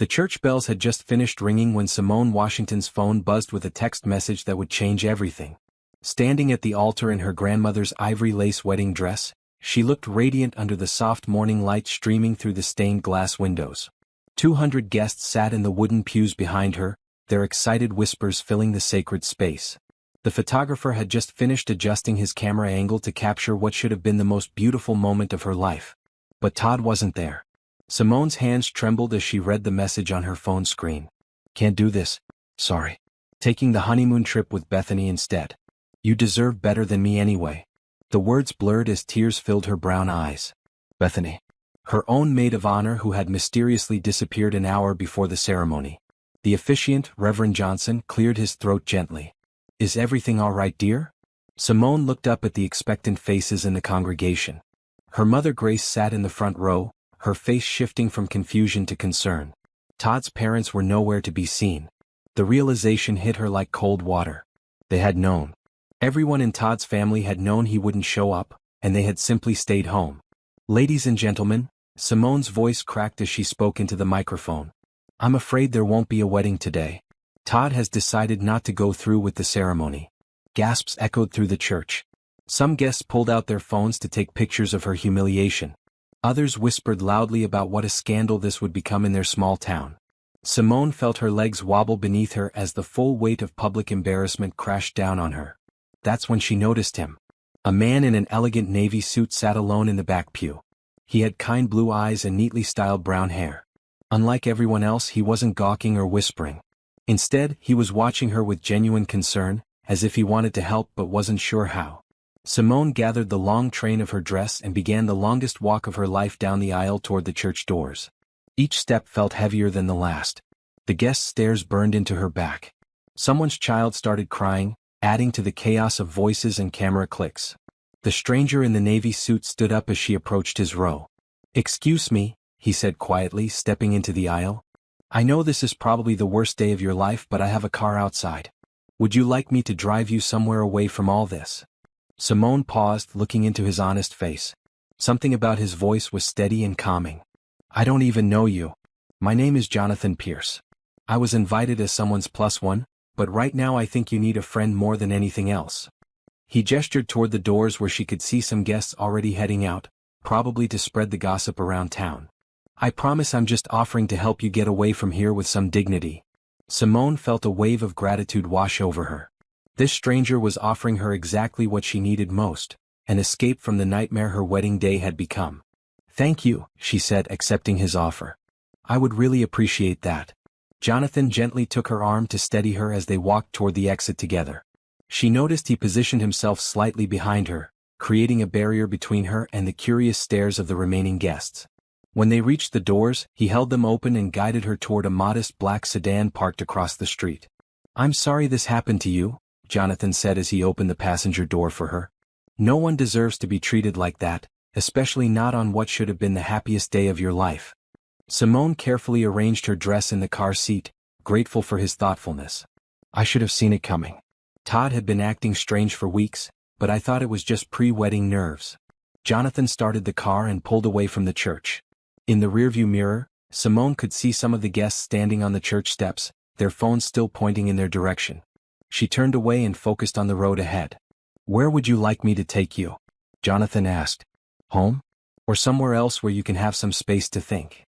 The church bells had just finished ringing when Simone Washington's phone buzzed with a text message that would change everything. Standing at the altar in her grandmother's ivory lace wedding dress, she looked radiant under the soft morning light streaming through the stained glass windows. 200 guests sat in the wooden pews behind her, their excited whispers filling the sacred space. The photographer had just finished adjusting his camera angle to capture what should have been the most beautiful moment of her life. But Todd wasn't there. Simone's hands trembled as she read the message on her phone screen. "Can't do this. Sorry. Taking the honeymoon trip with Bethany instead. You deserve better than me anyway." The words blurred as tears filled her brown eyes. Bethany. Her own maid of honor who had mysteriously disappeared an hour before the ceremony. The officiant, Reverend Johnson, cleared his throat gently. "Is everything all right, dear?" Simone looked up at the expectant faces in the congregation. Her mother Grace sat in the front row, her face shifting from confusion to concern. Todd's parents were nowhere to be seen. The realization hit her like cold water. They had known. Everyone in Todd's family had known he wouldn't show up, and they had simply stayed home. "Ladies and gentlemen," Simone's voice cracked as she spoke into the microphone. "I'm afraid there won't be a wedding today. Todd has decided not to go through with the ceremony." Gasps echoed through the church. Some guests pulled out their phones to take pictures of her humiliation. Others whispered loudly about what a scandal this would become in their small town. Simone felt her legs wobble beneath her as the full weight of public embarrassment crashed down on her. That's when she noticed him. A man in an elegant navy suit sat alone in the back pew. He had kind blue eyes and neatly styled brown hair. Unlike everyone else, he wasn't gawking or whispering. Instead, he was watching her with genuine concern, as if he wanted to help but wasn't sure how. Simone gathered the long train of her dress and began the longest walk of her life down the aisle toward the church doors. Each step felt heavier than the last. The guests' stares burned into her back. Someone's child started crying, adding to the chaos of voices and camera clicks. The stranger in the navy suit stood up as she approached his row. "Excuse me," he said quietly, stepping into the aisle. "I know this is probably the worst day of your life, but I have a car outside. Would you like me to drive you somewhere away from all this?" Simone paused, looking into his honest face. Something about his voice was steady and calming. "I don't even know you. My name is Jonathan Pierce. I was invited as someone's plus one, but right now I think you need a friend more than anything else." He gestured toward the doors where she could see some guests already heading out, probably to spread the gossip around town. "I promise I'm just offering to help you get away from here with some dignity." Simone felt a wave of gratitude wash over her. This stranger was offering her exactly what she needed most, an escape from the nightmare her wedding day had become. "Thank you," she said, accepting his offer. "I would really appreciate that." Jonathan gently took her arm to steady her as they walked toward the exit together. She noticed he positioned himself slightly behind her, creating a barrier between her and the curious stares of the remaining guests. When they reached the doors, he held them open and guided her toward a modest black sedan parked across the street. "I'm sorry this happened to you," Jonathan said as he opened the passenger door for her. "No one deserves to be treated like that, especially not on what should have been the happiest day of your life." Simone carefully arranged her dress in the car seat, grateful for his thoughtfulness. "I should have seen it coming. Todd had been acting strange for weeks, but I thought it was just pre-wedding nerves." Jonathan started the car and pulled away from the church. In the rearview mirror, Simone could see some of the guests standing on the church steps, their phones still pointing in their direction. She turned away and focused on the road ahead. "Where would you like me to take you?" Jonathan asked. "Home? Or somewhere else where you can have some space to think?"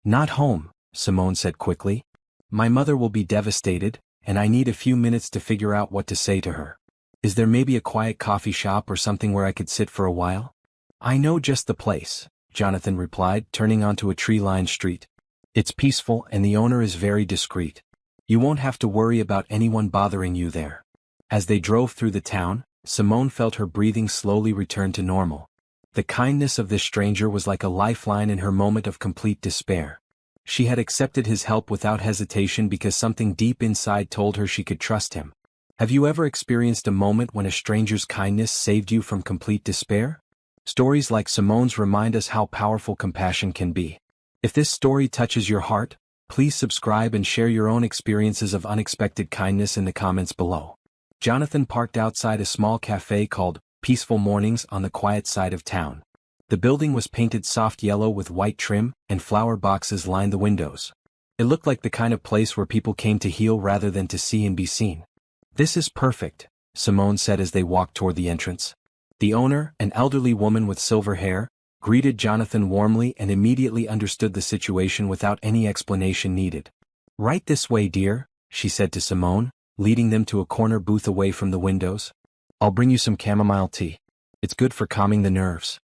"Not home," Simone said quickly. "My mother will be devastated, and I need a few minutes to figure out what to say to her. Is there maybe a quiet coffee shop or something where I could sit for a while?" "I know just the place," Jonathan replied, turning onto a tree-lined street. "It's peaceful and the owner is very discreet. You won't have to worry about anyone bothering you there." As they drove through the town, Simone felt her breathing slowly return to normal. The kindness of this stranger was like a lifeline in her moment of complete despair. She had accepted his help without hesitation because something deep inside told her she could trust him. Have you ever experienced a moment when a stranger's kindness saved you from complete despair? Stories like Simone's remind us how powerful compassion can be. If this story touches your heart, please subscribe and share your own experiences of unexpected kindness in the comments below. Jonathan parked outside a small cafe called Peaceful Mornings on the quiet side of town. The building was painted soft yellow with white trim, and flower boxes lined the windows. It looked like the kind of place where people came to heal rather than to see and be seen. "This is perfect," Simone said as they walked toward the entrance. The owner, an elderly woman with silver hair, greeted Jonathan warmly and immediately understood the situation without any explanation needed. "Right this way, dear," she said to Simone, leading them to a corner booth away from the windows. "I'll bring you some chamomile tea. It's good for calming the nerves."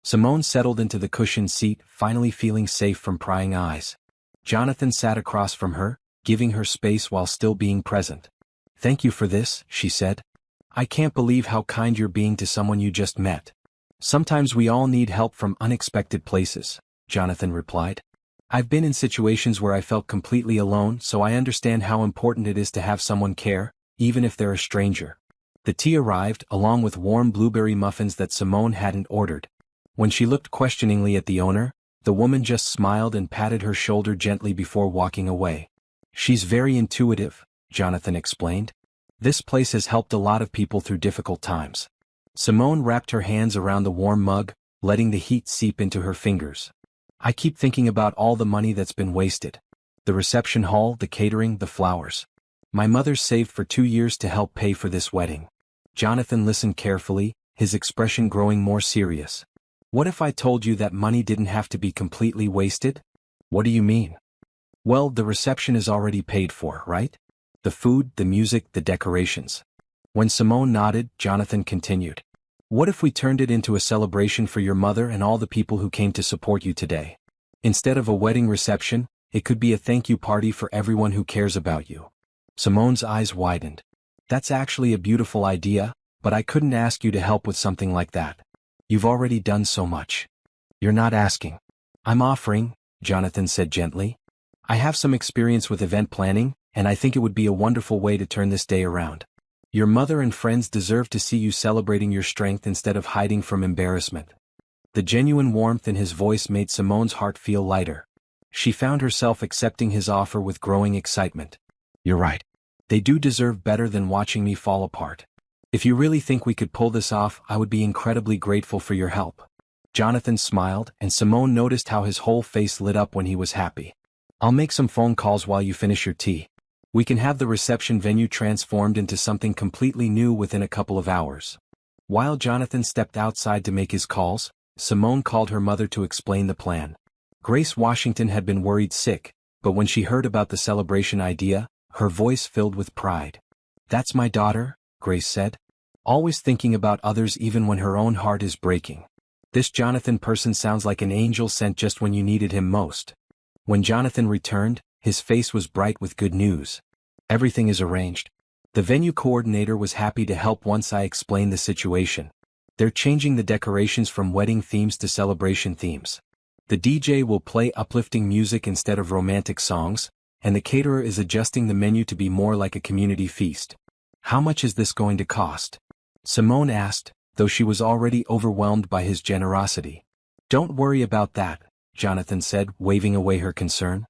Simone settled into the cushioned seat, finally feeling safe from prying eyes. Jonathan sat across from her, giving her space while still being present. "Thank you for this," she said. "I can't believe how kind you're being to someone you just met." "Sometimes we all need help from unexpected places," Jonathan replied. "I've been in situations where I felt completely alone, so I understand how important it is to have someone care, even if they're a stranger." The tea arrived, along with warm blueberry muffins that Simone hadn't ordered. When she looked questioningly at the owner, the woman just smiled and patted her shoulder gently before walking away. "She's very intuitive," Jonathan explained. "This place has helped a lot of people through difficult times." Simone wrapped her hands around the warm mug, letting the heat seep into her fingers. "I keep thinking about all the money that's been wasted. The reception hall, the catering, the flowers. My mother's saved for 2 years to help pay for this wedding." Jonathan listened carefully, his expression growing more serious. "What if I told you that money didn't have to be completely wasted?" "What do you mean?" "Well, the reception is already paid for, right? The food, the music, the decorations." When Simone nodded, Jonathan continued. "What if we turned it into a celebration for your mother and all the people who came to support you today? Instead of a wedding reception, it could be a thank you party for everyone who cares about you." Simone's eyes widened. "That's actually a beautiful idea, but I couldn't ask you to help with something like that. You've already done so much." "You're not asking. I'm offering," Jonathan said gently. "I have some experience with event planning, and I think it would be a wonderful way to turn this day around. Your mother and friends deserve to see you celebrating your strength instead of hiding from embarrassment." The genuine warmth in his voice made Simone's heart feel lighter. She found herself accepting his offer with growing excitement. "You're right. They do deserve better than watching me fall apart. If you really think we could pull this off, I would be incredibly grateful for your help." Jonathan smiled, and Simone noticed how his whole face lit up when he was happy. "I'll make some phone calls while you finish your tea. We can have the reception venue transformed into something completely new within a couple of hours." While Jonathan stepped outside to make his calls, Simone called her mother to explain the plan. Grace Washington had been worried sick, but when she heard about the celebration idea, her voice filled with pride. "That's my daughter," Grace said. "Always thinking about others even when her own heart is breaking. This Jonathan person sounds like an angel sent just when you needed him most." When Jonathan returned, his face was bright with good news. "Everything is arranged. The venue coordinator was happy to help once I explained the situation. They're changing the decorations from wedding themes to celebration themes. The DJ will play uplifting music instead of romantic songs, and the caterer is adjusting the menu to be more like a community feast." "How much is this going to cost?" Simone asked, though she was already overwhelmed by his generosity. "Don't worry about that," Jonathan said, waving away her concern.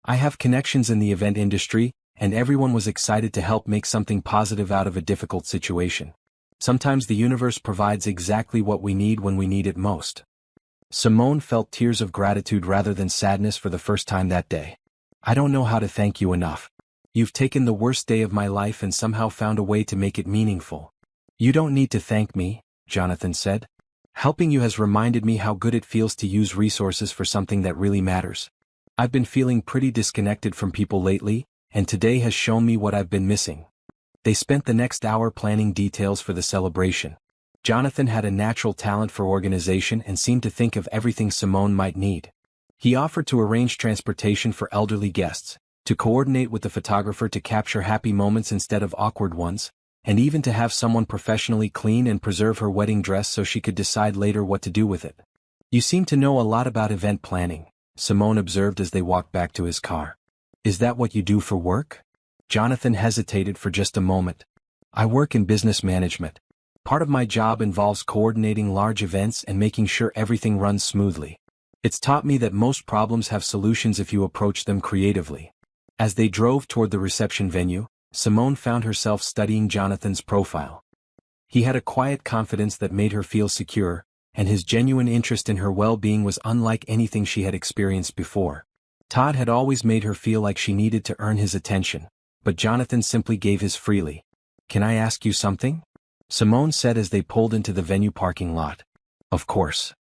"I have connections in the event industry, and everyone was excited to help make something positive out of a difficult situation. Sometimes the universe provides exactly what we need when we need it most." Simone felt tears of gratitude rather than sadness for the first time that day. "I don't know how to thank you enough. You've taken the worst day of my life and somehow found a way to make it meaningful." "You don't need to thank me," Jonathan said. "Helping you has reminded me how good it feels to use resources for something that really matters. I've been feeling pretty disconnected from people lately, and today has shown me what I've been missing." They spent the next hour planning details for the celebration. Jonathan had a natural talent for organization and seemed to think of everything Simone might need. He offered to arrange transportation for elderly guests, to coordinate with the photographer to capture happy moments instead of awkward ones, and even to have someone professionally clean and preserve her wedding dress so she could decide later what to do with it. "You seem to know a lot about event planning," Simone observed as they walked back to his car. "Is that what you do for work?" Jonathan hesitated for just a moment. "I work in business management. Part of my job involves coordinating large events and making sure everything runs smoothly. It's taught me that most problems have solutions if you approach them creatively." As they drove toward the reception venue, Simone found herself studying Jonathan's profile. He had a quiet confidence that made her feel secure, and his genuine interest in her well-being was unlike anything she had experienced before. Todd had always made her feel like she needed to earn his attention, but Jonathan simply gave his freely. "Can I ask you something?" Simone said as they pulled into the venue parking lot. "Of course.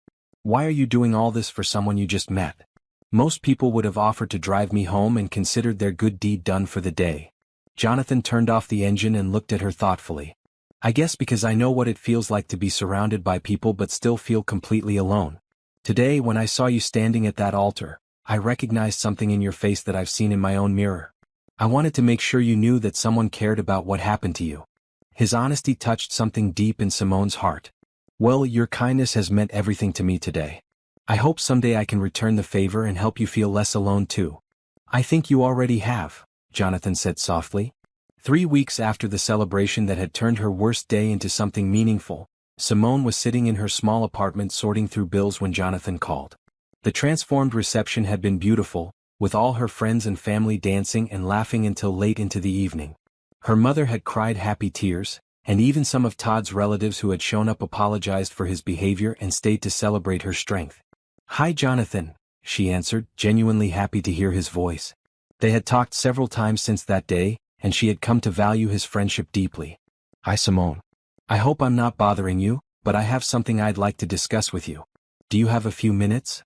Why are you doing all this for someone you just met?" "Most people would have offered to drive me home and considered their good deed done for the day." Jonathan turned off the engine and looked at her thoughtfully. "I guess because I know what it feels like to be surrounded by people but still feel completely alone. Today when I saw you standing at that altar, I recognized something in your face that I've seen in my own mirror. I wanted to make sure you knew that someone cared about what happened to you." His honesty touched something deep in Simone's heart. "Well, your kindness has meant everything to me today. I hope someday I can return the favor and help you feel less alone too." "I think you already have," Jonathan said softly. 3 weeks after the celebration that had turned her worst day into something meaningful, Simone was sitting in her small apartment sorting through bills when Jonathan called. The transformed reception had been beautiful, with all her friends and family dancing and laughing until late into the evening. Her mother had cried happy tears, and even some of Todd's relatives who had shown up apologized for his behavior and stayed to celebrate her strength. "Hi Jonathan," she answered, genuinely happy to hear his voice. They had talked several times since that day, and she had come to value his friendship deeply. "Hi Simone. I hope I'm not bothering you, but I have something I'd like to discuss with you. Do you have a few minutes?"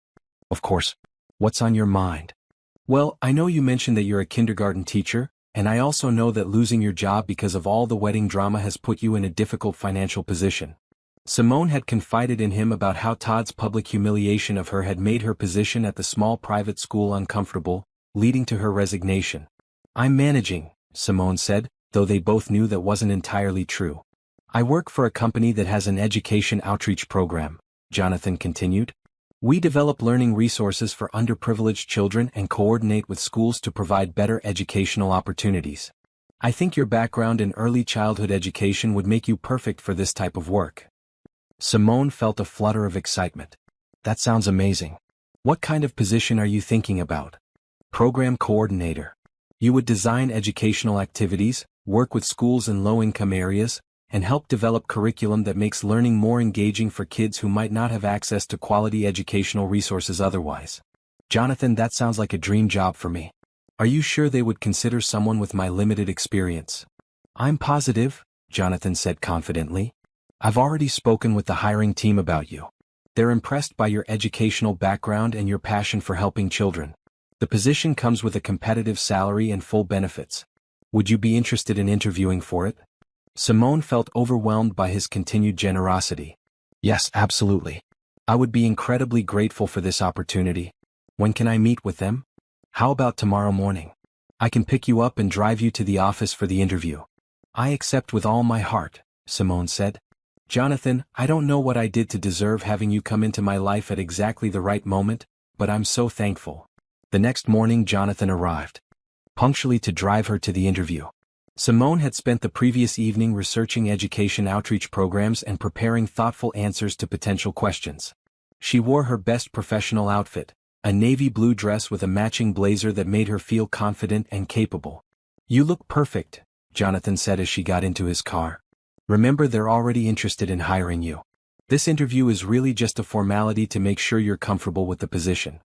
"Of course. What's on your mind?" "Well, I know you mentioned that you're a kindergarten teacher, and I also know that losing your job because of all the wedding drama has put you in a difficult financial position." Simone had confided in him about how Todd's public humiliation of her had made her position at the small private school uncomfortable, leading to her resignation. "I'm managing," Simone said, though they both knew that wasn't entirely true. "I work for a company that has an education outreach program," Jonathan continued. "We develop learning resources for underprivileged children and coordinate with schools to provide better educational opportunities. I think your background in early childhood education would make you perfect for this type of work." Simone felt a flutter of excitement. "That sounds amazing. What kind of position are you thinking about?" "Program coordinator. You would design educational activities, work with schools in low-income areas, and help develop curriculum that makes learning more engaging for kids who might not have access to quality educational resources otherwise." "Jonathan, that sounds like a dream job for me. Are you sure they would consider someone with my limited experience?" "I'm positive," Jonathan said confidently. "I've already spoken with the hiring team about you. They're impressed by your educational background and your passion for helping children. The position comes with a competitive salary and full benefits. Would you be interested in interviewing for it?" Simone felt overwhelmed by his continued generosity. "Yes, absolutely. I would be incredibly grateful for this opportunity. When can I meet with them?" "How about tomorrow morning? I can pick you up and drive you to the office for the interview." "I accept with all my heart," Simone said. "Jonathan, I don't know what I did to deserve having you come into my life at exactly the right moment, but I'm so thankful." The next morning Jonathan arrived, punctually to drive her to the interview. Simone had spent the previous evening researching education outreach programs and preparing thoughtful answers to potential questions. She wore her best professional outfit, a navy blue dress with a matching blazer that made her feel confident and capable. "You look perfect," Jonathan said as she got into his car. "Remember, they're already interested in hiring you. This interview is really just a formality to make sure you're comfortable with the position."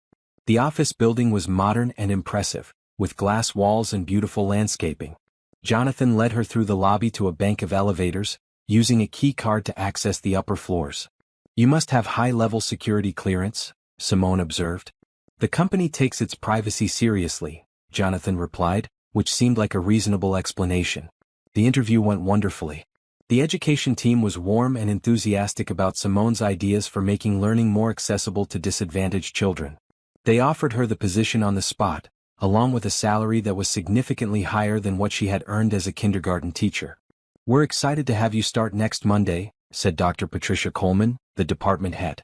The office building was modern and impressive, with glass walls and beautiful landscaping. Jonathan led her through the lobby to a bank of elevators, using a key card to access the upper floors. "You must have high-level security clearance," Simone observed. "The company takes its privacy seriously," Jonathan replied, which seemed like a reasonable explanation. The interview went wonderfully. The education team was warm and enthusiastic about Simone's ideas for making learning more accessible to disadvantaged children. They offered her the position on the spot, along with a salary that was significantly higher than what she had earned as a kindergarten teacher. "We're excited to have you start next Monday," said Dr. Patricia Coleman, the department head.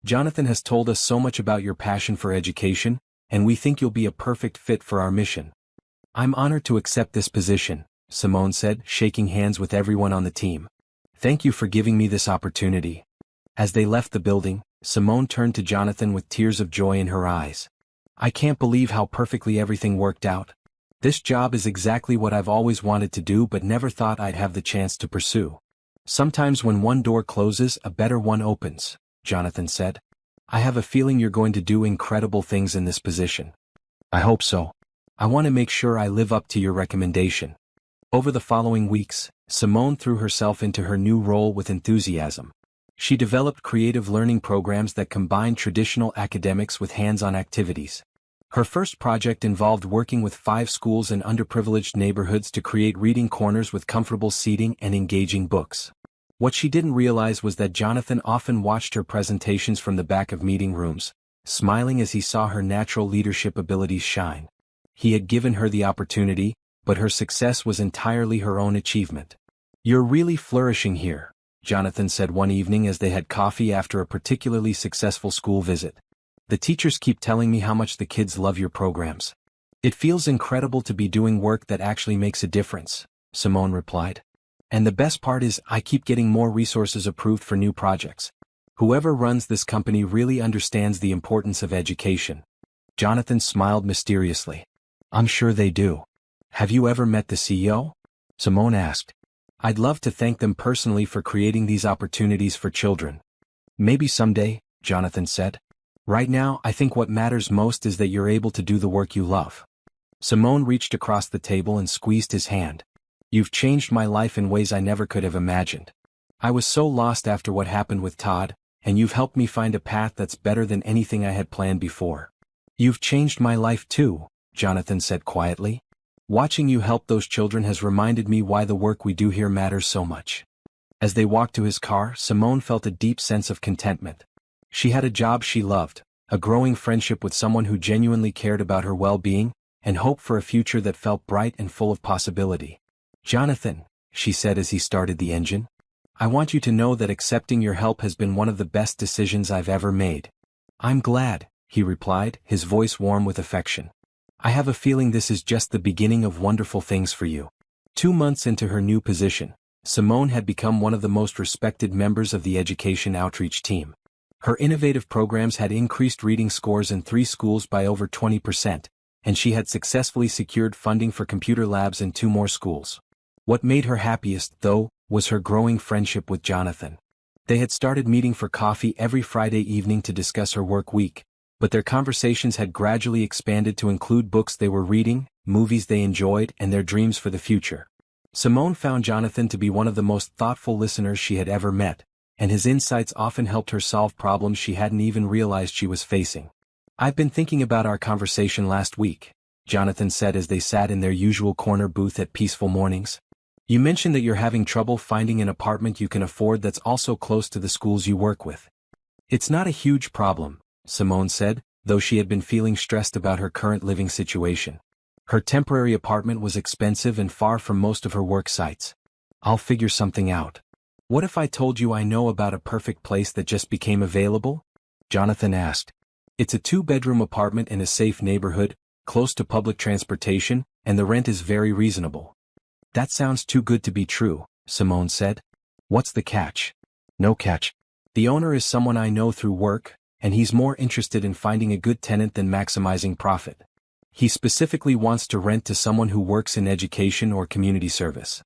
"Jonathan has told us so much about your passion for education, and we think you'll be a perfect fit for our mission." "I'm honored to accept this position," Simone said, shaking hands with everyone on the team. "Thank you for giving me this opportunity." As they left the building, Simone turned to Jonathan with tears of joy in her eyes. "I can't believe how perfectly everything worked out. This job is exactly what I've always wanted to do but never thought I'd have the chance to pursue." "Sometimes when one door closes, a better one opens," Jonathan said. "I have a feeling you're going to do incredible things in this position." I hope so. I want to make sure I live up to your recommendation. Over the following weeks, Simone threw herself into her new role with enthusiasm. She developed creative learning programs that combined traditional academics with hands-on activities. Her first project involved working with 5 schools in underprivileged neighborhoods to create reading corners with comfortable seating and engaging books. What she didn't realize was that Jonathan often watched her presentations from the back of meeting rooms, smiling as he saw her natural leadership abilities shine. He had given her the opportunity, but her success was entirely her own achievement. "You're really flourishing here," Jonathan said one evening as they had coffee after a particularly successful school visit. "The teachers keep telling me how much the kids love your programs. It feels incredible to be doing work that actually makes a difference," Simone replied. "And the best part is I keep getting more resources approved for new projects. Whoever runs this company really understands the importance of education." Jonathan smiled mysteriously. "I'm sure they do. Have you ever met the CEO?" Simone asked. "I'd love to thank them personally for creating these opportunities for children." "Maybe someday," Jonathan said. "Right now, I think what matters most is that you're able to do the work you love." Simone reached across the table and squeezed his hand. "You've changed my life in ways I never could have imagined. I was so lost after what happened with Todd, and you've helped me find a path that's better than anything I had planned before." "You've changed my life too," Jonathan said quietly. "Watching you help those children has reminded me why the work we do here matters so much." As they walked to his car, Simone felt a deep sense of contentment. She had a job she loved, a growing friendship with someone who genuinely cared about her well-being, and hope for a future that felt bright and full of possibility. "Jonathan," she said as he started the engine, "I want you to know that accepting your help has been one of the best decisions I've ever made." "I'm glad," he replied, his voice warm with affection. "I have a feeling this is just the beginning of wonderful things for you." 2 months into her new position, Simone had become one of the most respected members of the education outreach team. Her innovative programs had increased reading scores in 3 schools by over 20%, and she had successfully secured funding for computer labs in 2 more schools. What made her happiest, though, was her growing friendship with Jonathan. They had started meeting for coffee every Friday evening to discuss her work week, but their conversations had gradually expanded to include books they were reading, movies they enjoyed, and their dreams for the future. Simone found Jonathan to be one of the most thoughtful listeners she had ever met, and his insights often helped her solve problems she hadn't even realized she was facing. "I've been thinking about our conversation last week," Jonathan said as they sat in their usual corner booth at Peaceful Mornings. "You mentioned that you're having trouble finding an apartment you can afford that's also close to the schools you work with." "It's not a huge problem," Simone said, though she had been feeling stressed about her current living situation. Her temporary apartment was expensive and far from most of her work sites. "I'll figure something out." "What if I told you I know about a perfect place that just became available?" Jonathan asked. "It's a 2-bedroom apartment in a safe neighborhood, close to public transportation, and the rent is very reasonable." "That sounds too good to be true," Simone said. "What's the catch?" "No catch. The owner is someone I know through work, and he's more interested in finding a good tenant than maximizing profit. He specifically wants to rent to someone who works in education or community service."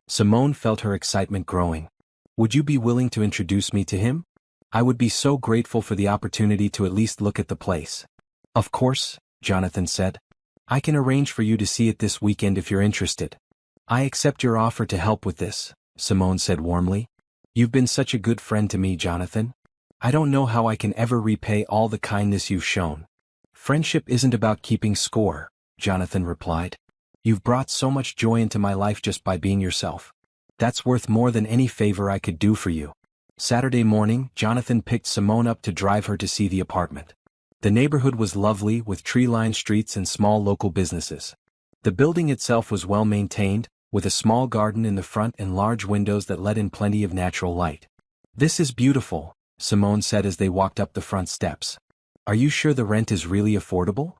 Simone felt her excitement growing. "Would you be willing to introduce me to him? I would be so grateful for the opportunity to at least look at the place." "Of course," Jonathan said. "I can arrange for you to see it this weekend if you're interested." "I accept your offer to help with this," Simone said warmly. "You've been such a good friend to me, Jonathan. I don't know how I can ever repay all the kindness you've shown." "Friendship isn't about keeping score," Jonathan replied. "You've brought so much joy into my life just by being yourself. That's worth more than any favor I could do for you." Saturday morning, Jonathan picked Simone up to drive her to see the apartment. The neighborhood was lovely, with tree-lined streets and small local businesses. The building itself was well maintained, with a small garden in the front and large windows that let in plenty of natural light. "This is beautiful," Simone said as they walked up the front steps. "Are you sure the rent is really affordable?"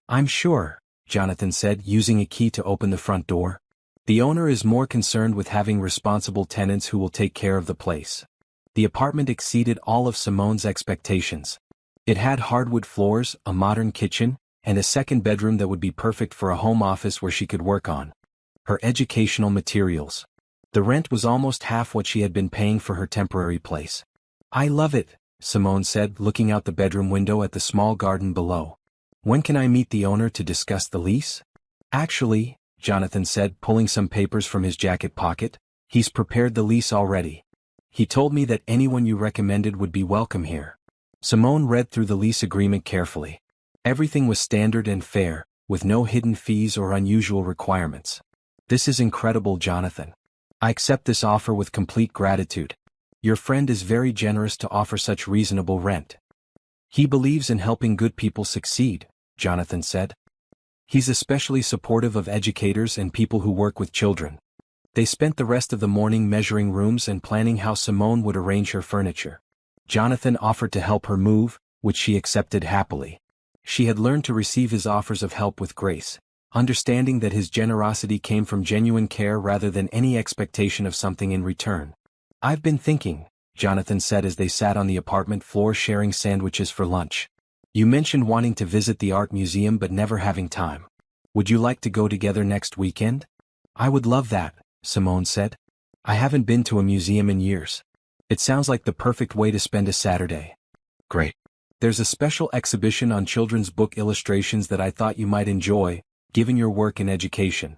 "I'm sure," Jonathan said, using a key to open the front door. "The owner is more concerned with having responsible tenants who will take care of the place." The apartment exceeded all of Simone's expectations. It had hardwood floors, a modern kitchen, and a second bedroom that would be perfect for a home office where she could work on her educational materials. The rent was almost half what she had been paying for her temporary place. "I love it," Simone said, looking out the bedroom window at the small garden below. When can I meet the owner to discuss the lease? Actually, Jonathan said, pulling some papers from his jacket pocket, he's prepared the lease already. He told me that anyone you recommended would be welcome here. Simone read through the lease agreement carefully. Everything was standard and fair, with no hidden fees or unusual requirements. This is incredible, Jonathan. I accept this offer with complete gratitude. Your friend is very generous to offer such reasonable rent. He believes in helping good people succeed, Jonathan said. He's especially supportive of educators and people who work with children. They spent the rest of the morning measuring rooms and planning how Simone would arrange her furniture. Jonathan offered to help her move, which she accepted happily. She had learned to receive his offers of help with grace, understanding that his generosity came from genuine care rather than any expectation of something in return. I've been thinking, Jonathan said as they sat on the apartment floor sharing sandwiches for lunch. You mentioned wanting to visit the art museum but never having time. Would you like to go together next weekend? I would love that, Simone said. I haven't been to a museum in years. It sounds like the perfect way to spend a Saturday. Great. There's a special exhibition on children's book illustrations that I thought you might enjoy, given your work in education.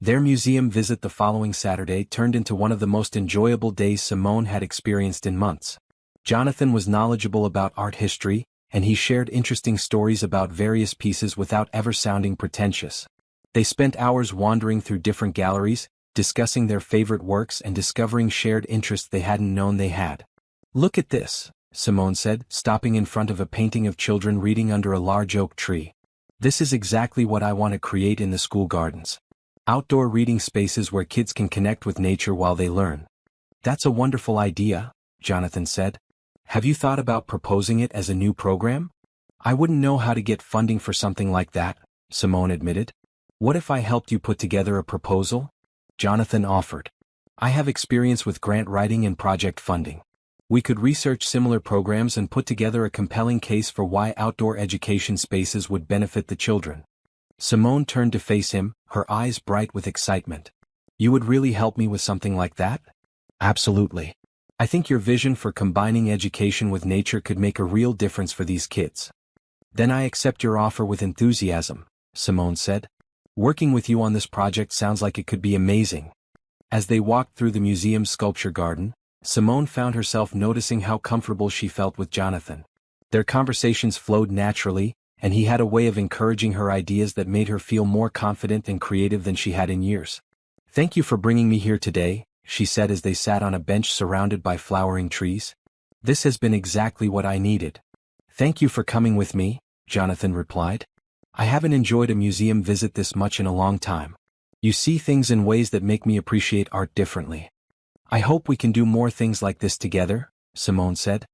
Their museum visit the following Saturday turned into one of the most enjoyable days Simone had experienced in months. Jonathan was knowledgeable about art history, and he shared interesting stories about various pieces without ever sounding pretentious. They spent hours wandering through different galleries, discussing their favorite works and discovering shared interests they hadn't known they had. Look at this, Simone said, stopping in front of a painting of children reading under a large oak tree. This is exactly what I want to create in the school gardens. Outdoor reading spaces where kids can connect with nature while they learn. That's a wonderful idea, Jonathan said. Have you thought about proposing it as a new program? I wouldn't know how to get funding for something like that, Simone admitted. What if I helped you put together a proposal? Jonathan offered. I have experience with grant writing and project funding. We could research similar programs and put together a compelling case for why outdoor education spaces would benefit the children. Simone turned to face him, her eyes bright with excitement. You would really help me with something like that? Absolutely. I think your vision for combining education with nature could make a real difference for these kids. Then I accept your offer with enthusiasm, Simone said. Working with you on this project sounds like it could be amazing. As they walked through the museum's sculpture garden, Simone found herself noticing how comfortable she felt with Jonathan. Their conversations flowed naturally, and he had a way of encouraging her ideas that made her feel more confident and creative than she had in years. Thank you for bringing me here today, she said as they sat on a bench surrounded by flowering trees. This has been exactly what I needed. Thank you for coming with me, Jonathan replied. I haven't enjoyed a museum visit this much in a long time. You see things in ways that make me appreciate art differently. I hope we can do more things like this together, Simone said.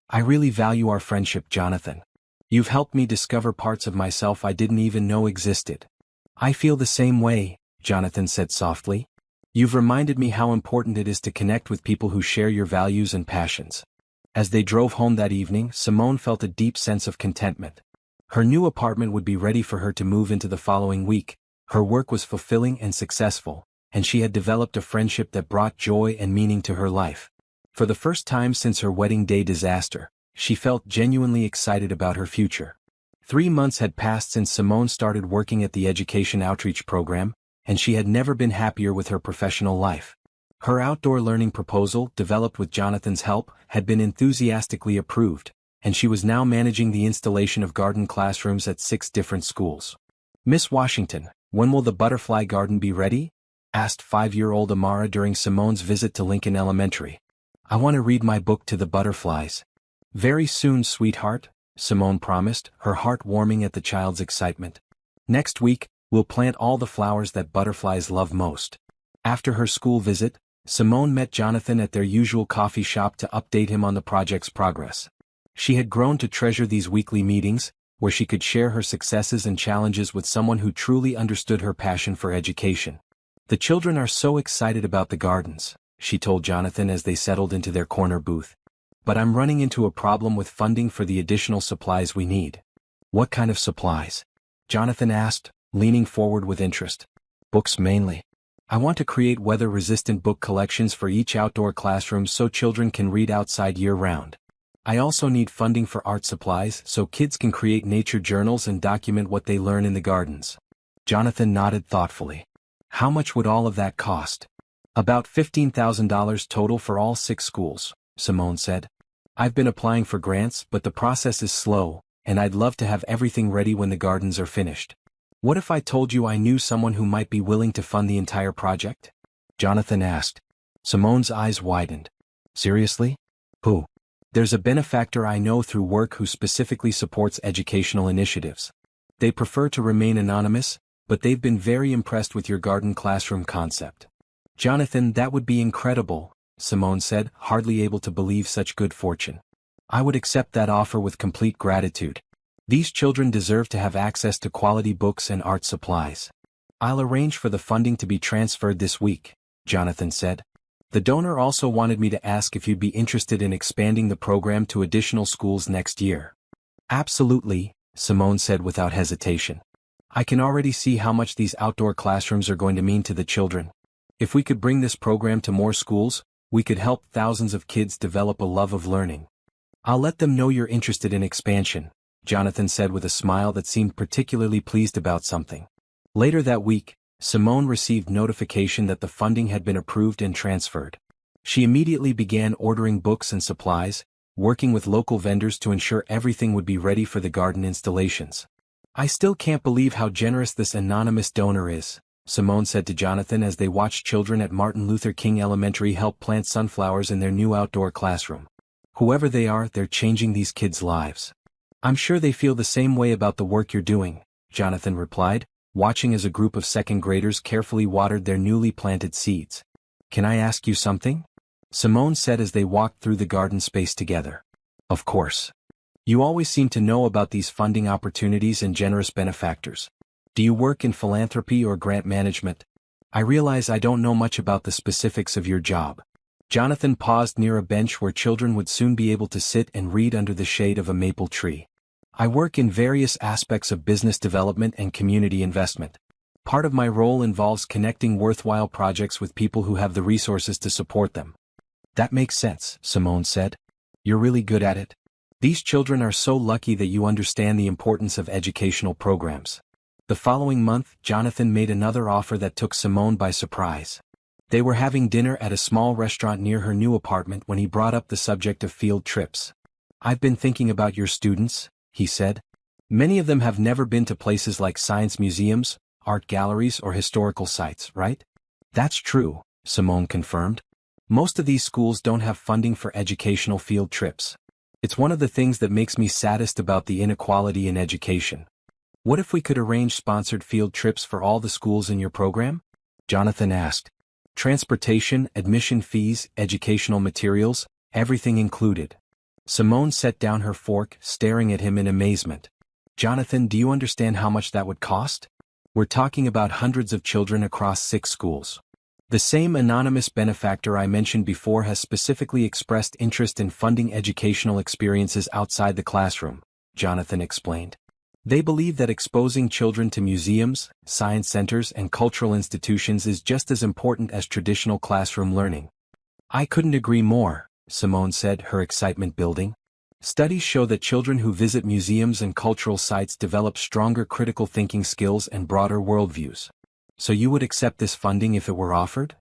I really value our friendship, Jonathan. You've helped me discover parts of myself I didn't even know existed. I feel the same way, Jonathan said softly. You've reminded me how important it is to connect with people who share your values and passions. As they drove home that evening, Simone felt a deep sense of contentment. Her new apartment would be ready for her to move into the following week. Her work was fulfilling and successful, and she had developed a friendship that brought joy and meaning to her life. For the first time since her wedding day disaster, she felt genuinely excited about her future. 3 months had passed since Simone started working at the Education Outreach Program, and she had never been happier with her professional life. Her outdoor learning proposal, developed with Jonathan's help, had been enthusiastically approved, and she was now managing the installation of garden classrooms at 6 different schools. Miss Washington, when will the butterfly garden be ready? Asked 5-year-old Amara during Simone's visit to Lincoln Elementary. I want to read my book to the butterflies. Very soon, sweetheart, Simone promised, her heart warming at the child's excitement. Next week, we'll plant all the flowers that butterflies love most. After her school visit, Simone met Jonathan at their usual coffee shop to update him on the project's progress. She had grown to treasure these weekly meetings, where she could share her successes and challenges with someone who truly understood her passion for education. The children are so excited about the gardens, she told Jonathan as they settled into their corner booth. But I'm running into a problem with funding for the additional supplies we need. What kind of supplies? Jonathan asked, leaning forward with interest. Books mainly. I want to create weather-resistant book collections for each outdoor classroom so children can read outside year-round. I also need funding for art supplies so kids can create nature journals and document what they learn in the gardens. Jonathan nodded thoughtfully. How much would all of that cost? About $15,000 total for all 6 schools, Simone said. I've been applying for grants, but the process is slow, and I'd love to have everything ready when the gardens are finished. What if I told you I knew someone who might be willing to fund the entire project? Jonathan asked. Simone's eyes widened. Seriously? Who? There's a benefactor I know through work who specifically supports educational initiatives. They prefer to remain anonymous, but they've been very impressed with your garden classroom concept. Jonathan, that would be incredible, Simone said, hardly able to believe such good fortune. I would accept that offer with complete gratitude. These children deserve to have access to quality books and art supplies. I'll arrange for the funding to be transferred this week, Jonathan said. The donor also wanted me to ask if you'd be interested in expanding the program to additional schools next year. Absolutely, Simone said without hesitation. I can already see how much these outdoor classrooms are going to mean to the children. If we could bring this program to more schools, we could help thousands of kids develop a love of learning. I'll let them know you're interested in expansion, Jonathan said with a smile that seemed particularly pleased about something. Later that week, Simone received notification that the funding had been approved and transferred. She immediately began ordering books and supplies, working with local vendors to ensure everything would be ready for the garden installations. I still can't believe how generous this anonymous donor is, Simone said to Jonathan as they watched children at Martin Luther King Elementary help plant sunflowers in their new outdoor classroom. Whoever they are, they're changing these kids' lives. I'm sure they feel the same way about the work you're doing, Jonathan replied, watching as a group of second graders carefully watered their newly planted seeds. Can I ask you something? Simone said as they walked through the garden space together. Of course. You always seem to know about these funding opportunities and generous benefactors. Do you work in philanthropy or grant management? I realize I don't know much about the specifics of your job. Jonathan paused near a bench where children would soon be able to sit and read under the shade of a maple tree. I work in various aspects of business development and community investment. Part of my role involves connecting worthwhile projects with people who have the resources to support them. That makes sense, Simone said. You're really good at it. These children are so lucky that you understand the importance of educational programs. The following month, Jonathan made another offer that took Simone by surprise. They were having dinner at a small restaurant near her new apartment when he brought up the subject of field trips. I've been thinking about your students, he said. Many of them have never been to places like science museums, art galleries or historical sites, right? That's true, Simone confirmed. Most of these schools don't have funding for educational field trips. It's one of the things that makes me saddest about the inequality in education. What if we could arrange sponsored field trips for all the schools in your program? Jonathan asked. Transportation, admission fees, educational materials, everything included. Simone set down her fork, staring at him in amazement. Jonathan, do you understand how much that would cost? We're talking about hundreds of children across 6 schools. The same anonymous benefactor I mentioned before has specifically expressed interest in funding educational experiences outside the classroom, Jonathan explained. They believe that exposing children to museums, science centers and cultural institutions is just as important as traditional classroom learning. I couldn't agree more, Simone said, her excitement building. Studies show that children who visit museums and cultural sites develop stronger critical thinking skills and broader worldviews. So you would accept this funding if it were offered?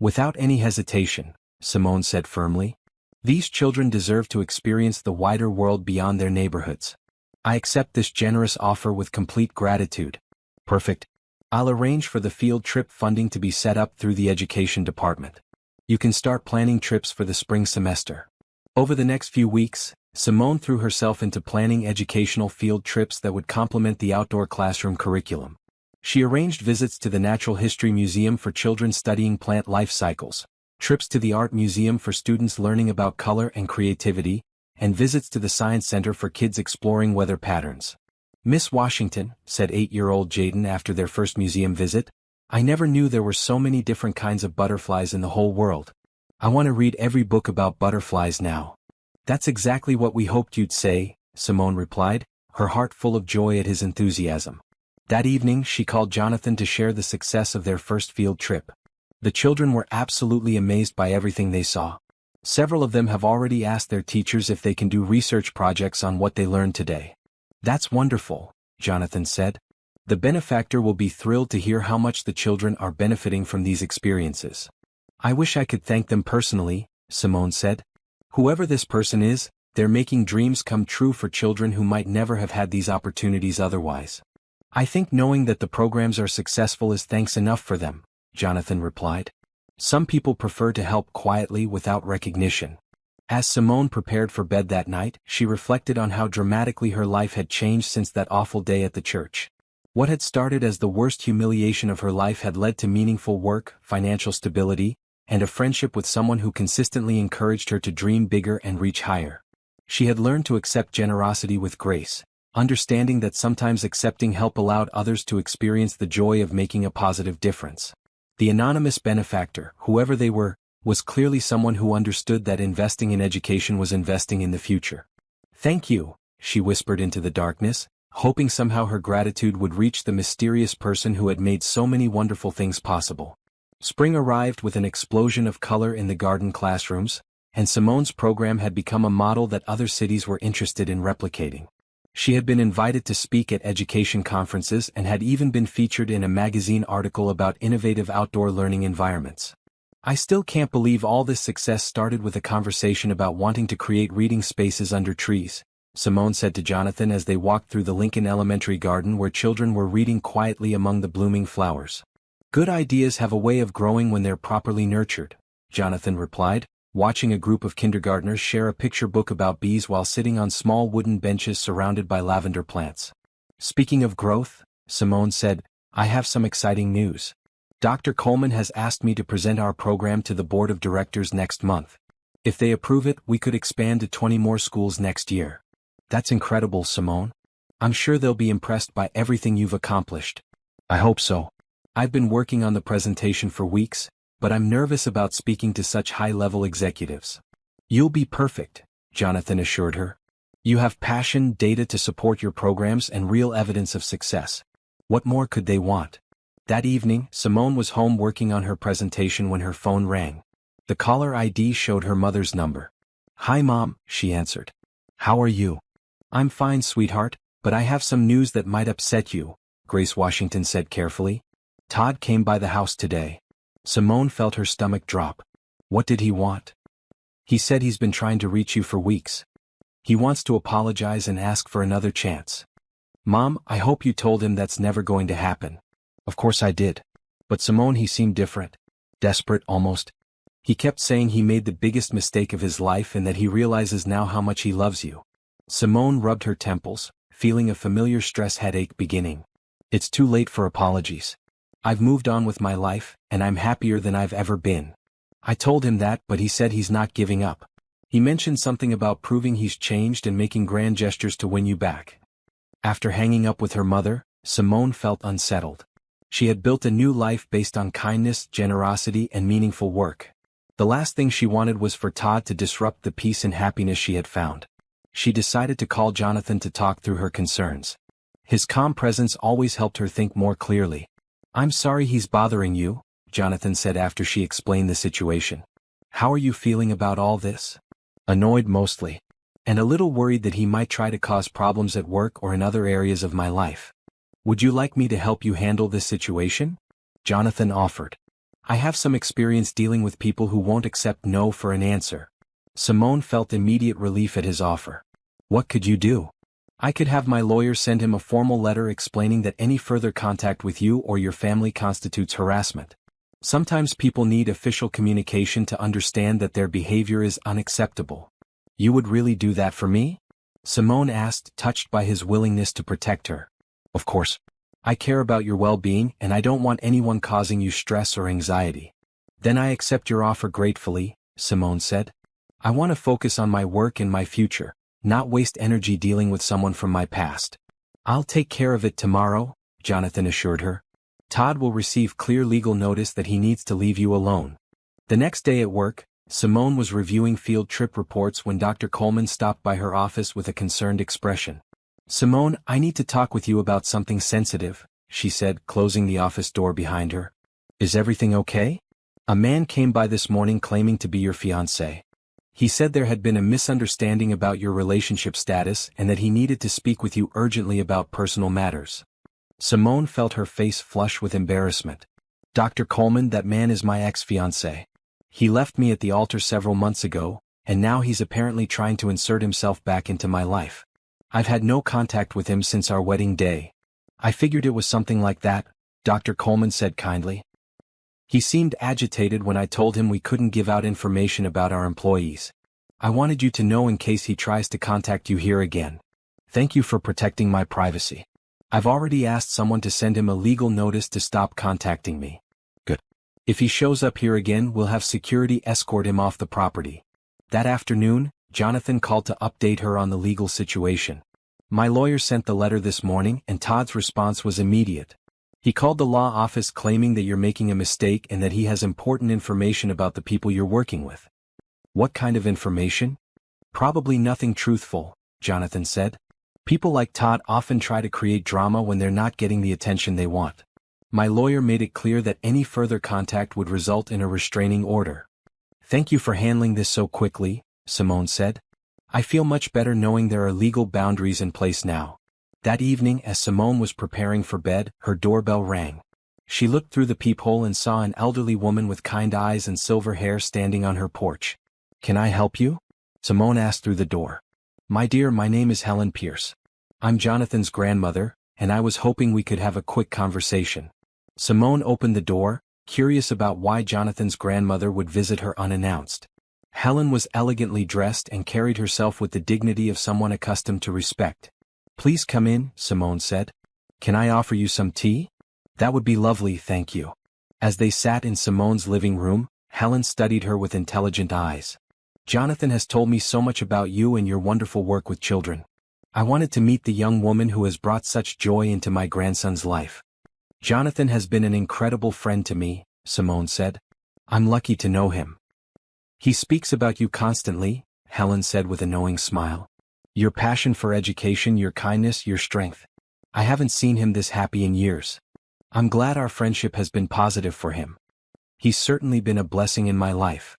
Without any hesitation, Simone said firmly. These children deserve to experience the wider world beyond their neighborhoods. I accept this generous offer with complete gratitude. Perfect. I'll arrange for the field trip funding to be set up through the education department. You can start planning trips for the spring semester. Over the next few weeks, Simone threw herself into planning educational field trips that would complement the outdoor classroom curriculum. She arranged visits to the Natural History Museum for children studying plant life cycles, trips to the Art Museum for students learning about color and creativity, and visits to the Science Center for kids exploring weather patterns. Miss Washington, said 8-year-old Jaden after their first museum visit, I never knew there were so many different kinds of butterflies in the whole world. I want to read every book about butterflies now. That's exactly what we hoped you'd say, Simone replied, her heart full of joy at his enthusiasm. That evening she called Jonathan to share the success of their first field trip. The children were absolutely amazed by everything they saw. Several of them have already asked their teachers if they can do research projects on what they learned today. That's wonderful, Jonathan said. The benefactor will be thrilled to hear how much the children are benefiting from these experiences. I wish I could thank them personally, Simone said. Whoever this person is, they're making dreams come true for children who might never have had these opportunities otherwise. I think knowing that the programs are successful is thanks enough for them, Jonathan replied. Some people prefer to help quietly without recognition. As Simone prepared for bed that night, she reflected on how dramatically her life had changed since that awful day at the church. What had started as the worst humiliation of her life had led to meaningful work, financial stability, and a friendship with someone who consistently encouraged her to dream bigger and reach higher. She had learned to accept generosity with grace, understanding that sometimes accepting help allowed others to experience the joy of making a positive difference. The anonymous benefactor, whoever they were, was clearly someone who understood that investing in education was investing in the future. Thank you, she whispered into the darkness, hoping somehow her gratitude would reach the mysterious person who had made so many wonderful things possible. Spring arrived with an explosion of color in the garden classrooms, and Simone's program had become a model that other cities were interested in replicating. She had been invited to speak at education conferences and had even been featured in a magazine article about innovative outdoor learning environments. I still can't believe all this success started with a conversation about wanting to create reading spaces under trees, Simone said to Jonathan as they walked through the Lincoln Elementary garden where children were reading quietly among the blooming flowers. Good ideas have a way of growing when they're properly nurtured, Jonathan replied, watching a group of kindergartners share a picture book about bees while sitting on small wooden benches surrounded by lavender plants. Speaking of growth, Simone said, I have some exciting news. Dr. Coleman has asked me to present our program to the board of directors next month. If they approve it, we could expand to 20 more schools next year. That's incredible, Simone. I'm sure they'll be impressed by everything you've accomplished. I hope so. I've been working on the presentation for weeks, but I'm nervous about speaking to such high-level executives. You'll be perfect, Jonathan assured her. You have passion, data to support your programs, and real evidence of success. What more could they want? That evening, Simone was home working on her presentation when her phone rang. The caller ID showed her mother's number. Hi, Mom, she answered. How are you? I'm fine, sweetheart, but I have some news that might upset you, Grace Washington said carefully. Todd came by the house today. Simone felt her stomach drop. What did he want? He said he's been trying to reach you for weeks. He wants to apologize and ask for another chance. Mom, I hope you told him that's never going to happen. Of course I did. But Simone, he seemed different. Desperate, almost. He kept saying he made the biggest mistake of his life and that he realizes now how much he loves you. Simone rubbed her temples, feeling a familiar stress headache beginning. It's too late for apologies. I've moved on with my life, and I'm happier than I've ever been. I told him that, but he said he's not giving up. He mentioned something about proving he's changed and making grand gestures to win you back. After hanging up with her mother, Simone felt unsettled. She had built a new life based on kindness, generosity, and meaningful work. The last thing she wanted was for Todd to disrupt the peace and happiness she had found. She decided to call Jonathan to talk through her concerns. His calm presence always helped her think more clearly. I'm sorry he's bothering you, Jonathan said after she explained the situation. How are you feeling about all this? Annoyed mostly. And a little worried that he might try to cause problems at work or in other areas of my life. Would you like me to help you handle this situation? Jonathan offered. I have some experience dealing with people who won't accept no for an answer. Simone felt immediate relief at his offer. What could you do? I could have my lawyer send him a formal letter explaining that any further contact with you or your family constitutes harassment. Sometimes people need official communication to understand that their behavior is unacceptable. You would really do that for me? Simone asked, touched by his willingness to protect her. Of course. I care about your well-being and I don't want anyone causing you stress or anxiety. Then I accept your offer gratefully, Simone said. I want to focus on my work and my future, not waste energy dealing with someone from my past. I'll take care of it tomorrow, Jonathan assured her. Todd will receive clear legal notice that he needs to leave you alone. The next day at work, Simone was reviewing field trip reports when Dr. Coleman stopped by her office with a concerned expression. Simone, I need to talk with you about something sensitive, she said, closing the office door behind her. Is everything okay? A man came by this morning claiming to be your fiancé. He said there had been a misunderstanding about your relationship status and that he needed to speak with you urgently about personal matters. Simone felt her face flush with embarrassment. Dr. Coleman, that man is my ex-fiancé. He left me at the altar several months ago, and now he's apparently trying to insert himself back into my life. I've had no contact with him since our wedding day. I figured it was something like that, Dr. Coleman said kindly. He seemed agitated when I told him we couldn't give out information about our employees. I wanted you to know in case he tries to contact you here again. Thank you for protecting my privacy. I've already asked someone to send him a legal notice to stop contacting me. Good. If he shows up here again, we'll have security escort him off the property. That afternoon, Jonathan called to update her on the legal situation. My lawyer sent the letter this morning and Todd's response was immediate. He called the law office claiming that you're making a mistake and that he has important information about the people you're working with. What kind of information? Probably nothing truthful, Jonathan said. People like Todd often try to create drama when they're not getting the attention they want. My lawyer made it clear that any further contact would result in a restraining order. Thank you for handling this so quickly, Simone said. I feel much better knowing there are legal boundaries in place now. That evening, as Simone was preparing for bed, her doorbell rang. She looked through the peephole and saw an elderly woman with kind eyes and silver hair standing on her porch. Can I help you? Simone asked through the door. My dear, my name is Helen Pierce. I'm Jonathan's grandmother, and I was hoping we could have a quick conversation. Simone opened the door, curious about why Jonathan's grandmother would visit her unannounced. Helen was elegantly dressed and carried herself with the dignity of someone accustomed to respect. Please come in, Simone said. Can I offer you some tea? That would be lovely, thank you. As they sat in Simone's living room, Helen studied her with intelligent eyes. Jonathan has told me so much about you and your wonderful work with children. I wanted to meet the young woman who has brought such joy into my grandson's life. Jonathan has been an incredible friend to me, Simone said. I'm lucky to know him. He speaks about you constantly, Helen said with a knowing smile. Your passion for education, your kindness, your strength. I haven't seen him this happy in years. I'm glad our friendship has been positive for him. He's certainly been a blessing in my life.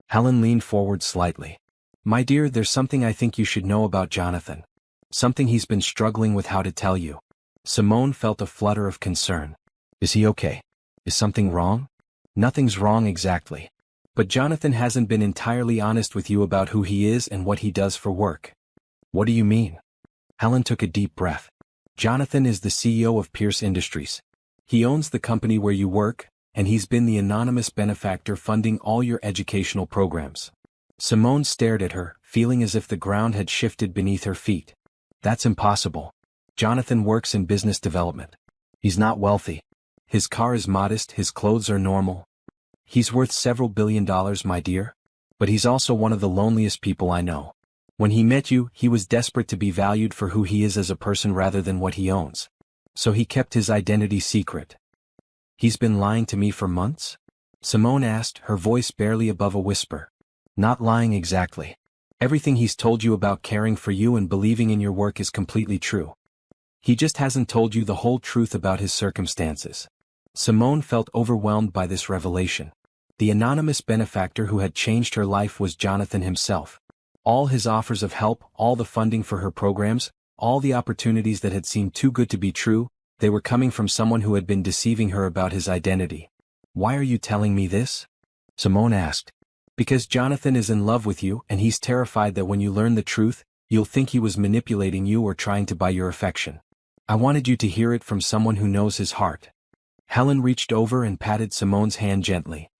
Helen leaned forward slightly. My dear, there's something I think you should know about Jonathan. Something he's been struggling with how to tell you. Simone felt a flutter of concern. Is he okay? Is something wrong? Nothing's wrong exactly. But Jonathan hasn't been entirely honest with you about who he is and what he does for work. What do you mean? Helen took a deep breath. Jonathan is the CEO of Pierce Industries. He owns the company where you work, and he's been the anonymous benefactor funding all your educational programs. Simone stared at her, feeling as if the ground had shifted beneath her feet. That's impossible. Jonathan works in business development. He's not wealthy. His car is modest, his clothes are normal. He's worth several $1 billion, my dear. But he's also one of the loneliest people I know. When he met you, he was desperate to be valued for who he is as a person rather than what he owns. So he kept his identity secret. He's been lying to me for months? Simone asked, her voice barely above a whisper. Not lying exactly. Everything he's told you about caring for you and believing in your work is completely true. He just hasn't told you the whole truth about his circumstances. Simone felt overwhelmed by this revelation. The anonymous benefactor who had changed her life was Jonathan himself. All his offers of help, all the funding for her programs, all the opportunities that had seemed too good to be true, they were coming from someone who had been deceiving her about his identity. Why are you telling me this? Simone asked. Because Jonathan is in love with you and he's terrified that when you learn the truth, you'll think he was manipulating you or trying to buy your affection. I wanted you to hear it from someone who knows his heart. Helen reached over and patted Simone's hand gently.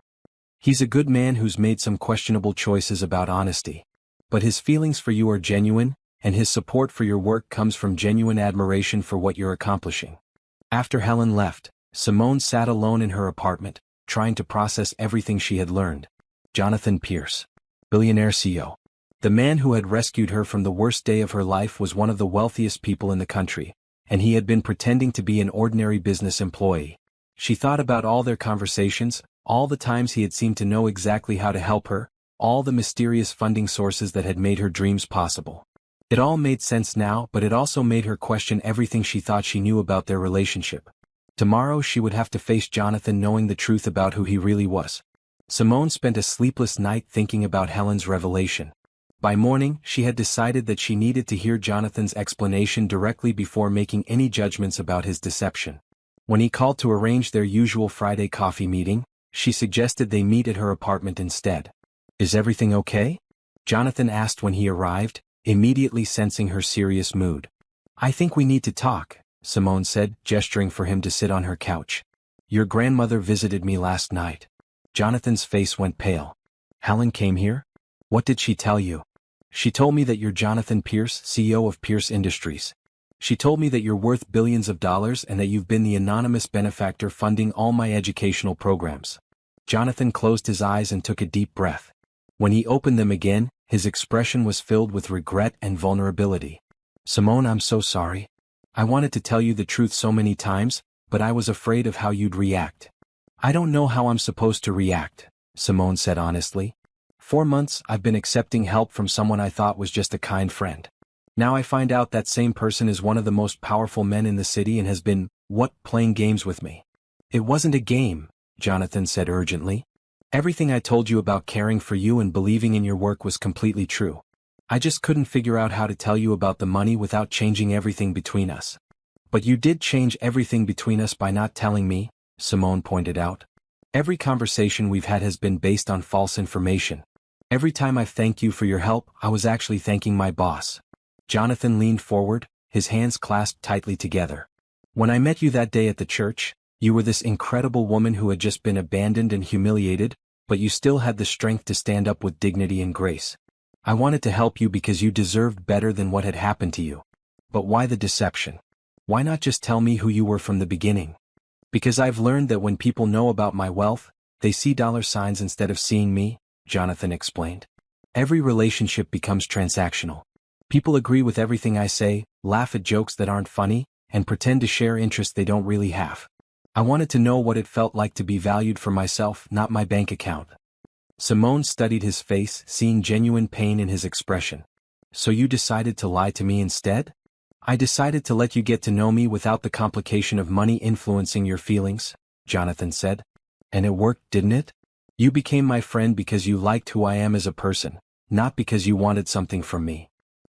He's a good man who's made some questionable choices about honesty. But his feelings for you are genuine, and his support for your work comes from genuine admiration for what you're accomplishing. After Helen left, Simone sat alone in her apartment, trying to process everything she had learned. Jonathan Pierce, Billionaire CEO. The man who had rescued her from the worst day of her life was one of the wealthiest people in the country, and he had been pretending to be an ordinary business employee. She thought about all their conversations, all the times he had seemed to know exactly how to help her, all the mysterious funding sources that had made her dreams possible. It all made sense now, but it also made her question everything she thought she knew about their relationship. Tomorrow she would have to face Jonathan knowing the truth about who he really was. Simone spent a sleepless night thinking about Helen's revelation. By morning, she had decided that she needed to hear Jonathan's explanation directly before making any judgments about his deception. When he called to arrange their usual Friday coffee meeting, she suggested they meet at her apartment instead. "Is everything okay?" Jonathan asked when he arrived, immediately sensing her serious mood. "I think we need to talk," Simone said, gesturing for him to sit on her couch. "Your grandmother visited me last night." Jonathan's face went pale. "Helen came here? What did she tell you?" "She told me that you're Jonathan Pierce, CEO of Pierce Industries. She told me that you're worth billions of dollars and that you've been the anonymous benefactor funding all my educational programs." Jonathan closed his eyes and took a deep breath. When he opened them again, his expression was filled with regret and vulnerability. "Simone, I'm so sorry. I wanted to tell you the truth so many times, but I was afraid of how you'd react." "I don't know how I'm supposed to react," Simone said honestly. "For months I've been accepting help from someone I thought was just a kind friend. Now I find out that same person is one of the most powerful men in the city and has been, playing games with me." "It wasn't a game," Jonathan said urgently. "Everything I told you about caring for you and believing in your work was completely true. I just couldn't figure out how to tell you about the money without changing everything between us." "But you did change everything between us by not telling me," Simone pointed out. "Every conversation we've had has been based on false information. Every time I've thanked you for your help, I was actually thanking my boss." Jonathan leaned forward, his hands clasped tightly together. "When I met you that day at the church, you were this incredible woman who had just been abandoned and humiliated, but you still had the strength to stand up with dignity and grace. I wanted to help you because you deserved better than what had happened to you. But why the deception? Why not just tell me who you were from the beginning?" "Because I've learned that when people know about my wealth, they see dollar signs instead of seeing me," Jonathan explained. "Every relationship becomes transactional. People agree with everything I say, laugh at jokes that aren't funny, and pretend to share interests they don't really have. I wanted to know what it felt like to be valued for myself, not my bank account." Simone studied his face, seeing genuine pain in his expression. "So you decided to lie to me instead?" "I decided to let you get to know me without the complication of money influencing your feelings," Jonathan said. "And it worked, didn't it? You became my friend because you liked who I am as a person, not because you wanted something from me."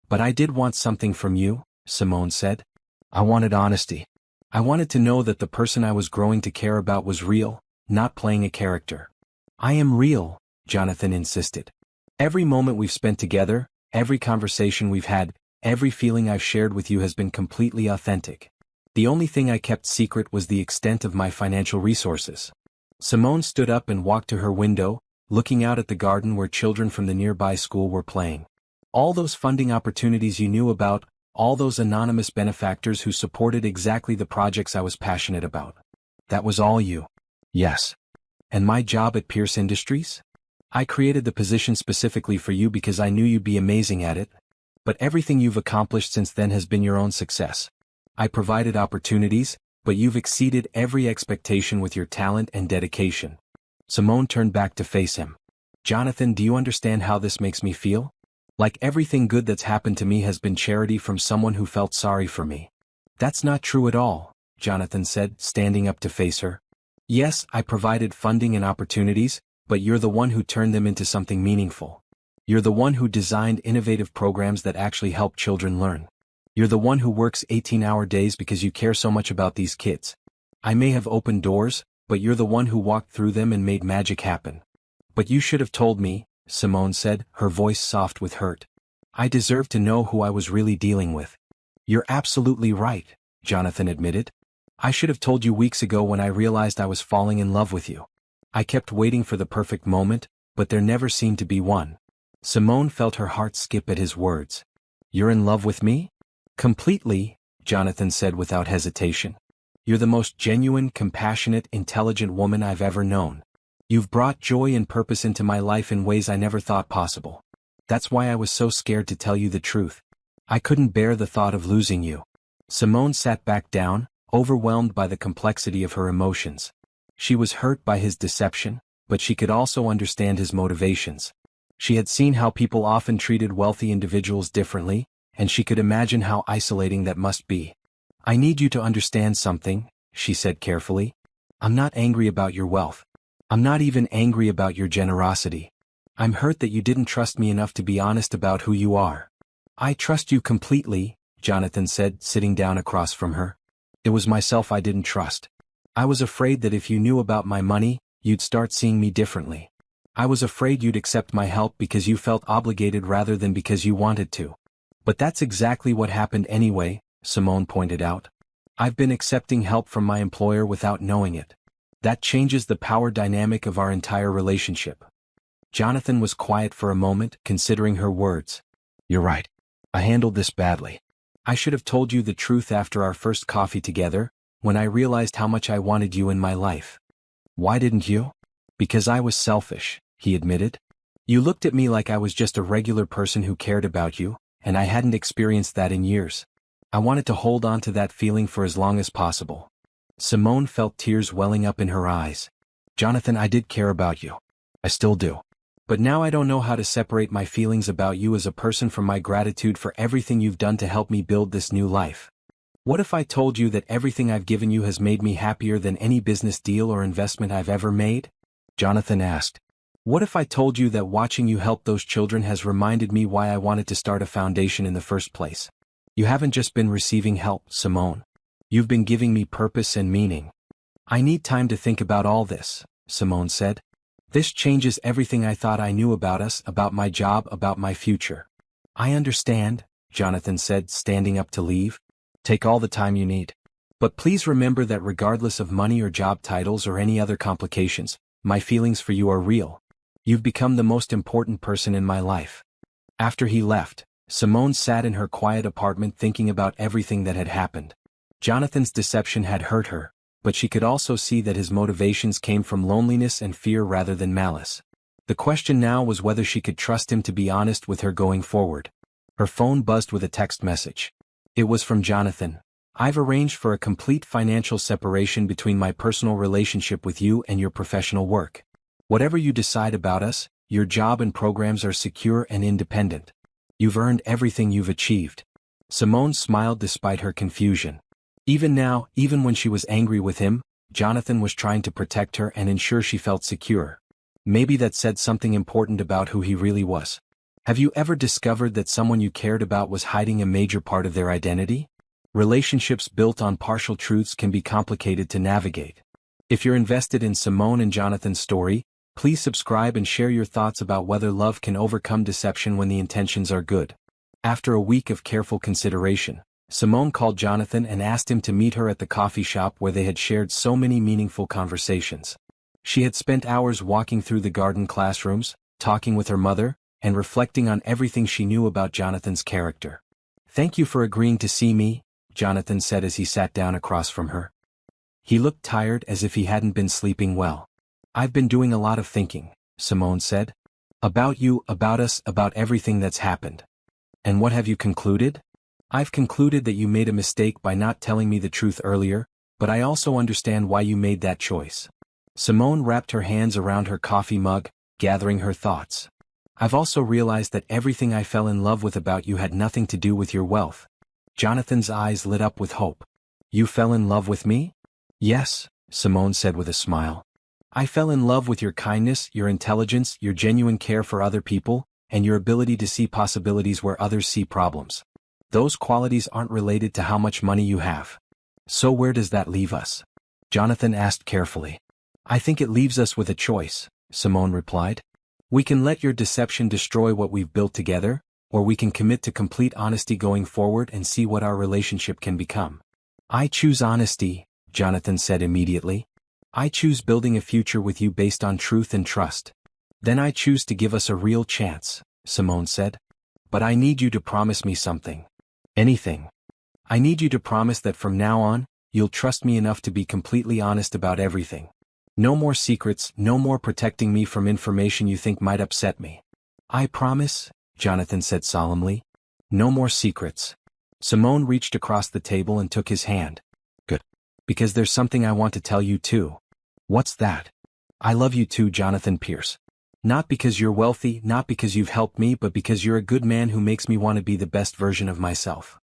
"But I did want something from you," Simone said. "I wanted honesty. I wanted to know that the person I was growing to care about was real, not playing a character." "I am real," Jonathan insisted. "Every moment we've spent together, every conversation we've had, every feeling I've shared with you has been completely authentic. The only thing I kept secret was the extent of my financial resources." Simone stood up and walked to her window, looking out at the garden where children from the nearby school were playing. "All those funding opportunities you knew about, all those anonymous benefactors who supported exactly the projects I was passionate about. That was all you." "Yes." "And my job at Pierce Industries? I created the position specifically for you because I knew you'd be amazing at it. But everything you've accomplished since then has been your own success. I provided opportunities, but you've exceeded every expectation with your talent and dedication." Simone turned back to face him. "Jonathan, do you understand how this makes me feel? Like everything good that's happened to me has been charity from someone who felt sorry for me." "That's not true at all," Jonathan said, standing up to face her. "Yes, I provided funding and opportunities, but you're the one who turned them into something meaningful. You're the one who designed innovative programs that actually help children learn. You're the one who works 18-hour days because you care so much about these kids. I may have opened doors, but you're the one who walked through them and made magic happen." "But you should have told me," Simone said, her voice soft with hurt. "I deserve to know who I was really dealing with." "You're absolutely right," Jonathan admitted. "I should have told you weeks ago when I realized I was falling in love with you. I kept waiting for the perfect moment, but there never seemed to be one." Simone felt her heart skip at his words. "You're in love with me?" "Completely," Jonathan said without hesitation. "You're the most genuine, compassionate, intelligent woman I've ever known. You've brought joy and purpose into my life in ways I never thought possible. That's why I was so scared to tell you the truth. I couldn't bear the thought of losing you." Simone sat back down, overwhelmed by the complexity of her emotions. She was hurt by his deception, but she could also understand his motivations. She had seen how people often treated wealthy individuals differently, and she could imagine how isolating that must be. "I need you to understand something," she said carefully. "I'm not angry about your wealth. I'm not even angry about your generosity. I'm hurt that you didn't trust me enough to be honest about who you are. I trust you completely, Jonathan said, sitting down across from her. It was myself I didn't trust. I was afraid that if you knew about my money, you'd start seeing me differently. I was afraid you'd accept my help because you felt obligated rather than because you wanted to. But that's exactly what happened anyway, Simone pointed out. I've been accepting help from my employer without knowing it. That changes the power dynamic of our entire relationship. Jonathan was quiet for a moment, considering her words. You're right. I handled this badly. I should have told you the truth after our first coffee together, when I realized how much I wanted you in my life. Why didn't you? Because I was selfish, he admitted. You looked at me like I was just a regular person who cared about you, and I hadn't experienced that in years. I wanted to hold on to that feeling for as long as possible. Simone felt tears welling up in her eyes. Jonathan, I did care about you. I still do. But now I don't know how to separate my feelings about you as a person from my gratitude for everything you've done to help me build this new life. What if I told you that everything I've given you has made me happier than any business deal or investment I've ever made? Jonathan asked. What if I told you that watching you help those children has reminded me why I wanted to start a foundation in the first place? You haven't just been receiving help, Simone. You've been giving me purpose and meaning. I need time to think about all this, Simone said. This changes everything I thought I knew about us, about my job, about my future. I understand, Jonathan said, standing up to leave. Take all the time you need. But please remember that regardless of money or job titles or any other complications, my feelings for you are real. You've become the most important person in my life. After he left, Simone sat in her quiet apartment thinking about everything that had happened. Jonathan's deception had hurt her, but she could also see that his motivations came from loneliness and fear rather than malice. The question now was whether she could trust him to be honest with her going forward. Her phone buzzed with a text message. It was from Jonathan. I've arranged for a complete financial separation between my personal relationship with you and your professional work. Whatever you decide about us, your job and programs are secure and independent. You've earned everything you've achieved. Simone smiled despite her confusion. Even now, even when she was angry with him, Jonathan was trying to protect her and ensure she felt secure. Maybe that said something important about who he really was. Have you ever discovered that someone you cared about was hiding a major part of their identity? Relationships built on partial truths can be complicated to navigate. If you're invested in Simone and Jonathan's story, please subscribe and share your thoughts about whether love can overcome deception when the intentions are good. After a week of careful consideration, Simone called Jonathan and asked him to meet her at the coffee shop where they had shared so many meaningful conversations. She had spent hours walking through the garden classrooms, talking with her mother, and reflecting on everything she knew about Jonathan's character. Thank you for agreeing to see me, Jonathan said as he sat down across from her. He looked tired as if he hadn't been sleeping well. I've been doing a lot of thinking, Simone said. About you, about us, about everything that's happened. And what have you concluded? I've concluded that you made a mistake by not telling me the truth earlier, but I also understand why you made that choice. Simone wrapped her hands around her coffee mug, gathering her thoughts. I've also realized that everything I fell in love with about you had nothing to do with your wealth. Jonathan's eyes lit up with hope. You fell in love with me? Yes, Simone said with a smile. I fell in love with your kindness, your intelligence, your genuine care for other people, and your ability to see possibilities where others see problems. Those qualities aren't related to how much money you have. So where does that leave us? Jonathan asked carefully. I think it leaves us with a choice, Simone replied. We can let your deception destroy what we've built together, or we can commit to complete honesty going forward and see what our relationship can become. I choose honesty, Jonathan said immediately. I choose building a future with you based on truth and trust. Then I choose to give us a real chance, Simone said. But I need you to promise me something. Anything. I need you to promise that from now on, you'll trust me enough to be completely honest about everything. No more secrets, no more protecting me from information you think might upset me. I promise, Jonathan said solemnly. No more secrets. Simone reached across the table and took his hand. Good. Because there's something I want to tell you too. What's that? I love you too, Jonathan Pierce. Not because you're wealthy, not because you've helped me, but because you're a good man who makes me want to be the best version of myself.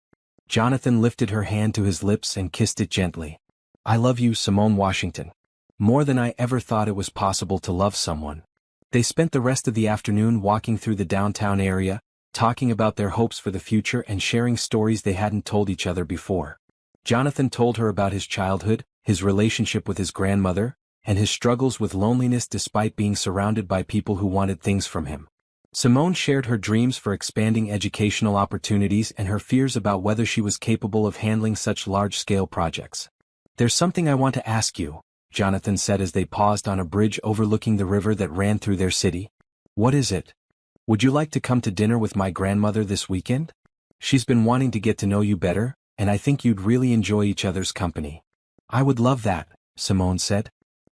Jonathan lifted her hand to his lips and kissed it gently. I love you, Simone Washington. More than I ever thought it was possible to love someone. They spent the rest of the afternoon walking through the downtown area, talking about their hopes for the future and sharing stories they hadn't told each other before. Jonathan told her about his childhood, his relationship with his grandmother, and his struggles with loneliness despite being surrounded by people who wanted things from him. Simone shared her dreams for expanding educational opportunities and her fears about whether she was capable of handling such large-scale projects. "There's something I want to ask you," Jonathan said as they paused on a bridge overlooking the river that ran through their city. "What is it? Would you like to come to dinner with my grandmother this weekend? She's been wanting to get to know you better, and I think you'd really enjoy each other's company." "I would love that," Simone said.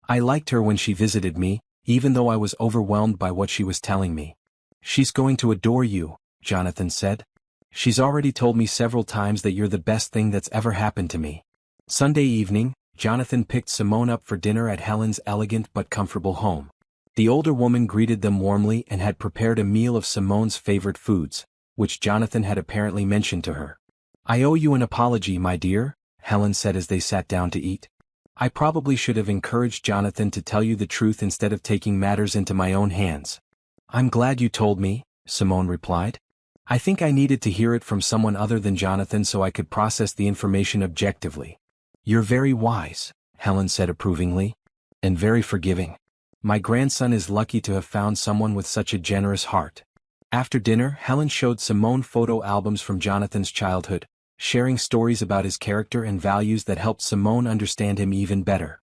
"I liked her when she visited me, even though I was overwhelmed by what she was telling me." "She's going to adore you," Jonathan said. "She's already told me several times that you're the best thing that's ever happened to me." Sunday evening, Jonathan picked Simone up for dinner at Helen's elegant but comfortable home. The older woman greeted them warmly and had prepared a meal of Simone's favorite foods, which Jonathan had apparently mentioned to her. "I owe you an apology, my dear," Helen said as they sat down to eat. "I probably should have encouraged Jonathan to tell you the truth instead of taking matters into my own hands." "I'm glad you told me," Simone replied. "I think I needed to hear it from someone other than Jonathan so I could process the information objectively." "You're very wise," Helen said approvingly. "And very forgiving. My grandson is lucky to have found someone with such a generous heart." After dinner, Helen showed Simone photo albums from Jonathan's childhood, sharing stories about his character and values that helped Simone understand him even better.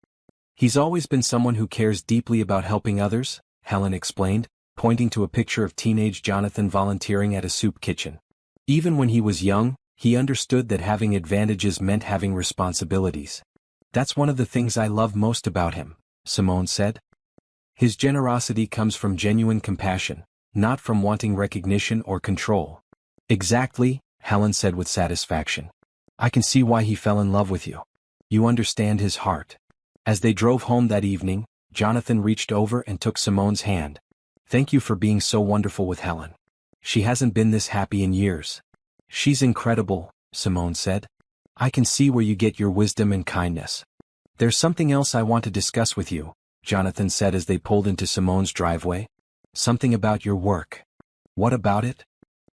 "He's always been someone who cares deeply about helping others," Helen explained, pointing to a picture of teenage Jonathan volunteering at a soup kitchen. "Even when he was young, he understood that having advantages meant having responsibilities. That's one of the things I love most about him," Simone said. "His generosity comes from genuine compassion, not from wanting recognition or control." "Exactly," Helen said with satisfaction. "I can see why he fell in love with you. You understand his heart." As they drove home that evening, Jonathan reached over and took Simone's hand. "Thank you for being so wonderful with Helen. She hasn't been this happy in years." "She's incredible," Simone said. "I can see where you get your wisdom and kindness." "There's something else I want to discuss with you," Jonathan said as they pulled into Simone's driveway. "Something about your work." "What about it?"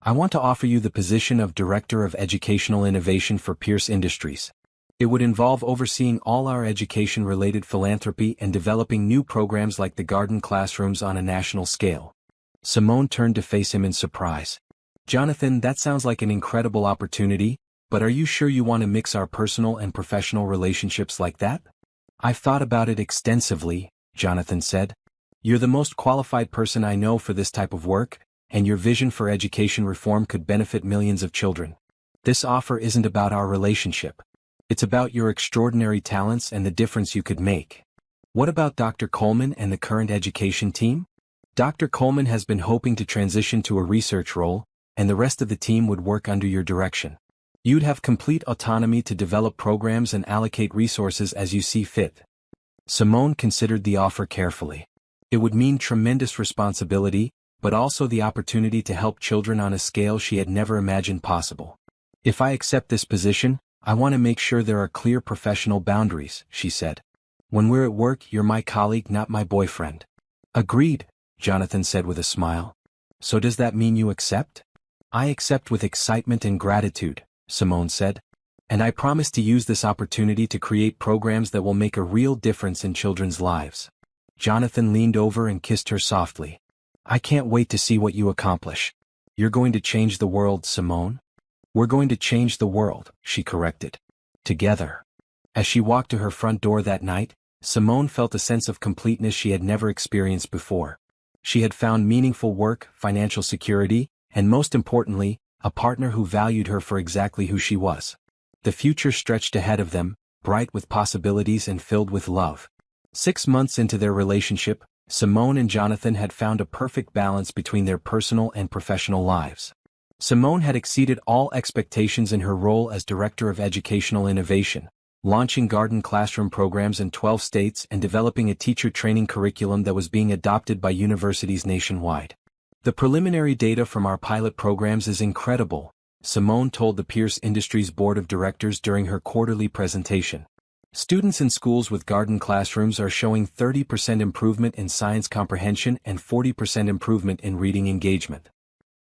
"I want to offer you the position of Director of Educational Innovation for Pierce Industries. It would involve overseeing all our education-related philanthropy and developing new programs like the garden classrooms on a national scale." Simone turned to face him in surprise. "Jonathan, that sounds like an incredible opportunity, but are you sure you want to mix our personal and professional relationships like that?" "I've thought about it extensively," Jonathan said. "You're the most qualified person I know for this type of work, and your vision for education reform could benefit millions of children. This offer isn't about our relationship. It's about your extraordinary talents and the difference you could make." "What about Dr. Coleman and the current education team?" "Dr. Coleman has been hoping to transition to a research role, and the rest of the team would work under your direction. You'd have complete autonomy to develop programs and allocate resources as you see fit." Simone considered the offer carefully. It would mean tremendous responsibility, but also the opportunity to help children on a scale she had never imagined possible. "If I accept this position, I want to make sure there are clear professional boundaries," she said. "When we're at work, you're my colleague, not my boyfriend." "Agreed," Jonathan said with a smile. "So does that mean you accept?" "I accept with excitement and gratitude," Simone said. "And I promise to use this opportunity to create programs that will make a real difference in children's lives." Jonathan leaned over and kissed her softly. "I can't wait to see what you accomplish. You're going to change the world, Simone." "We're going to change the world," she corrected. "Together." As she walked to her front door that night, Simone felt a sense of completeness she had never experienced before. She had found meaningful work, financial security, and most importantly, a partner who valued her for exactly who she was. The future stretched ahead of them, bright with possibilities and filled with love. 6 months into their relationship, Simone and Jonathan had found a perfect balance between their personal and professional lives. Simone had exceeded all expectations in her role as Director of Educational Innovation, launching garden classroom programs in 12 states and developing a teacher training curriculum that was being adopted by universities nationwide. "The preliminary data from our pilot programs is incredible," Simone told the Pierce Industries Board of Directors during her quarterly presentation. Students in schools with garden classrooms are showing 30% improvement in science comprehension and 40% improvement in reading engagement.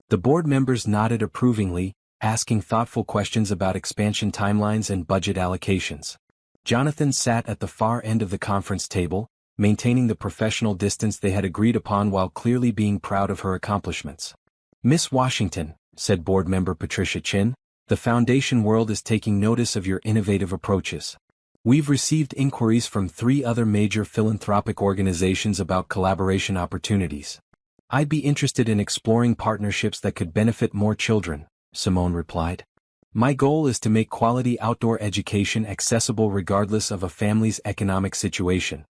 The board members nodded approvingly, asking thoughtful questions about expansion timelines and budget allocations. Jonathan sat at the far end of the conference table, maintaining the professional distance they had agreed upon while clearly being proud of her accomplishments. "Miss Washington," said board member Patricia Chin, "the foundation world is taking notice of your innovative approaches. We've received inquiries from 3 other major philanthropic organizations about collaboration opportunities. I'd be interested in exploring partnerships that could benefit more children," Simone replied. "My goal is to make quality outdoor education accessible regardless of a family's economic situation."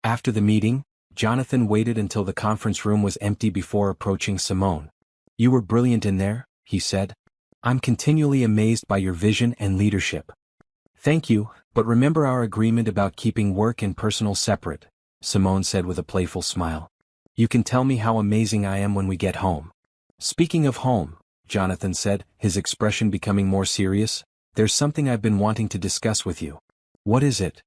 After the meeting, Jonathan waited until the conference room was empty before approaching Simone. "You were brilliant in there," he said. "I'm continually amazed by your vision and leadership." "Thank you, but remember our agreement about keeping work and personal separate," Simone said with a playful smile. "You can tell me how amazing I am when we get home." "Speaking of home," Jonathan said, his expression becoming more serious, "there's something I've been wanting to discuss with you." "What is it?"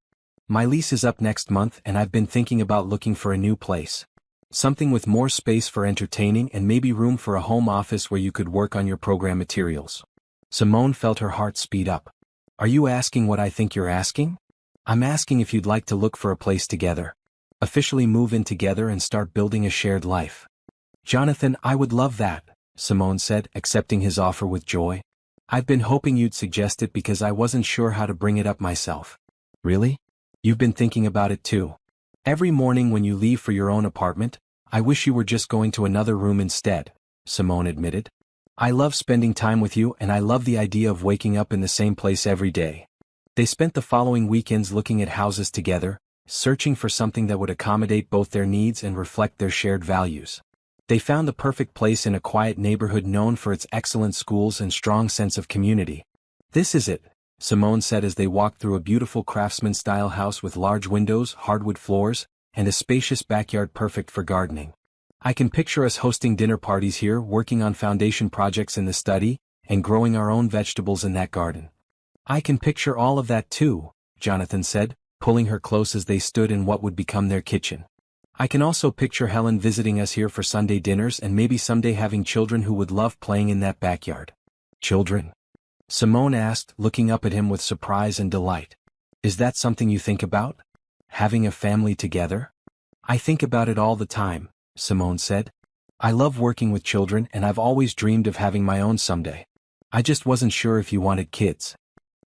"My lease is up next month and I've been thinking about looking for a new place. Something with more space for entertaining and maybe room for a home office where you could work on your program materials." Simone felt her heart speed up. "Are you asking what I think you're asking? I'm asking if you'd like to look for a place together. Officially move in together and start building a shared life." "Jonathan, I would love that," Simone said, accepting his offer with joy. "I've been hoping you'd suggest it because I wasn't sure how to bring it up myself." "Really? You've been thinking about it too?" "Every morning when you leave for your own apartment, I wish you were just going to another room instead," Simone admitted. "I love spending time with you and I love the idea of waking up in the same place every day." They spent the following weekends looking at houses together, searching for something that would accommodate both their needs and reflect their shared values. They found the perfect place in a quiet neighborhood known for its excellent schools and strong sense of community. "This is it," Simone said as they walked through a beautiful craftsman-style house with large windows, hardwood floors, and a spacious backyard perfect for gardening. "I can picture us hosting dinner parties here, working on foundation projects in the study, and growing our own vegetables in that garden." "I can picture all of that too," Jonathan said, pulling her close as they stood in what would become their kitchen. "I can also picture Helen visiting us here for Sunday dinners and maybe someday having children who would love playing in that backyard." "Children?" Simone asked, looking up at him with surprise and delight. "Is that something you think about? Having a family together?" "I think about it all the time," Simone said. "I love working with children and I've always dreamed of having my own someday. I just wasn't sure if you wanted kids."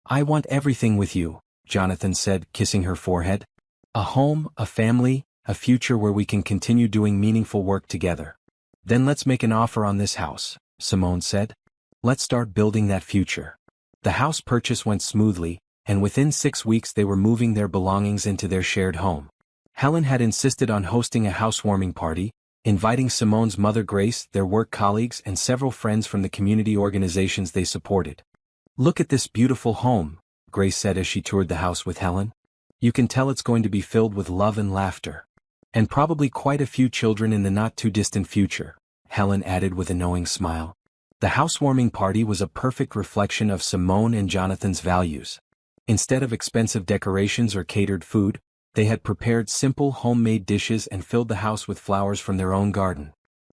"I want everything with you," Jonathan said, kissing her forehead. "A home, a family, a future where we can continue doing meaningful work together." "Then let's make an offer on this house," Simone said. "Let's start building that future." The house purchase went smoothly, and within 6 weeks they were moving their belongings into their shared home. Helen had insisted on hosting a housewarming party, inviting Simone's mother Grace, their work colleagues and several friends from the community organizations they supported. "Look at this beautiful home," Grace said as she toured the house with Helen. "You can tell it's going to be filled with love and laughter. And probably quite a few children in the not-too-distant future," Helen added with a knowing smile. The housewarming party was a perfect reflection of Simone and Jonathan's values. Instead of expensive decorations or catered food, they had prepared simple homemade dishes and filled the house with flowers from their own garden.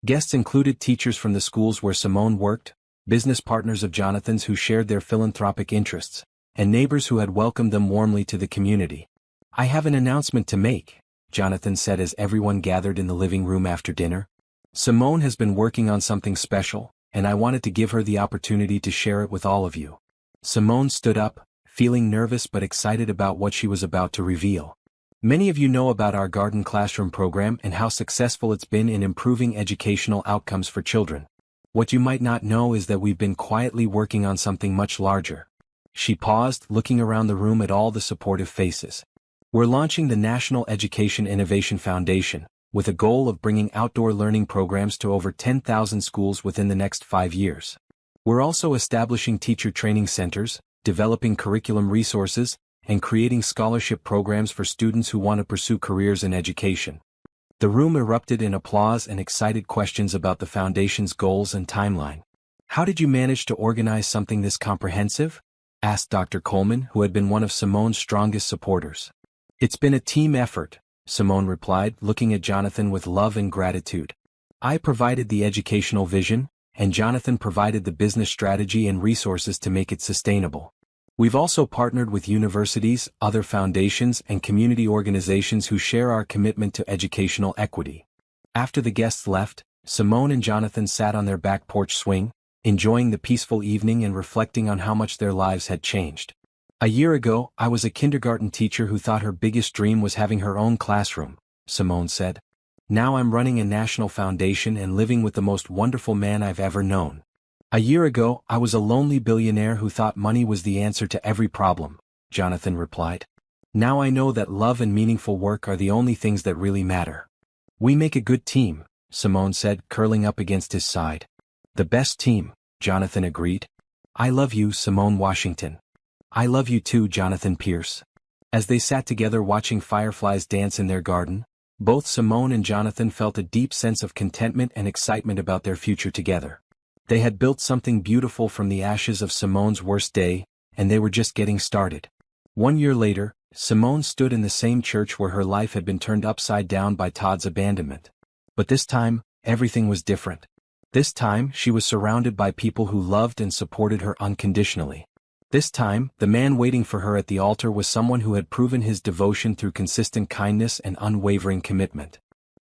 Guests included teachers from the schools where Simone worked, business partners of Jonathan's who shared their philanthropic interests, and neighbors who had welcomed them warmly to the community. "I have an announcement to make," Jonathan said as everyone gathered in the living room after dinner. "Simone has been working on something special, and I wanted to give her the opportunity to share it with all of you." Simone stood up, feeling nervous but excited about what she was about to reveal. "Many of you know about our garden classroom program and how successful it's been in improving educational outcomes for children. What you might not know is that we've been quietly working on something much larger." She paused, looking around the room at all the supportive faces. "We're launching the National Education Innovation Foundation, with a goal of bringing outdoor learning programs to over 10,000 schools within the next 5 years. We're also establishing teacher training centers, developing curriculum resources, and creating scholarship programs for students who want to pursue careers in education." The room erupted in applause and excited questions about the foundation's goals and timeline. "How did you manage to organize something this comprehensive?" asked Dr. Coleman, who had been one of Simone's strongest supporters. It's been a team effort, Simone replied, looking at Jonathan with love and gratitude. I provided the educational vision, and Jonathan provided the business strategy and resources to make it sustainable. We've also partnered with universities, other foundations, and community organizations who share our commitment to educational equity. After the guests left, Simone and Jonathan sat on their back porch swing, enjoying the peaceful evening and reflecting on how much their lives had changed. A year ago, I was a kindergarten teacher who thought her biggest dream was having her own classroom, Simone said. Now I'm running a national foundation and living with the most wonderful man I've ever known. A year ago, I was a lonely billionaire who thought money was the answer to every problem, Jonathan replied. Now I know that love and meaningful work are the only things that really matter. We make a good team, Simone said, curling up against his side. The best team, Jonathan agreed. I love you, Simone Washington. I love you too, Jonathan Pierce. As they sat together watching fireflies dance in their garden, both Simone and Jonathan felt a deep sense of contentment and excitement about their future together. They had built something beautiful from the ashes of Simone's worst day, and they were just getting started. 1 year later, Simone stood in the same church where her life had been turned upside down by Todd's abandonment. But this time, everything was different. This time, she was surrounded by people who loved and supported her unconditionally. This time, the man waiting for her at the altar was someone who had proven his devotion through consistent kindness and unwavering commitment.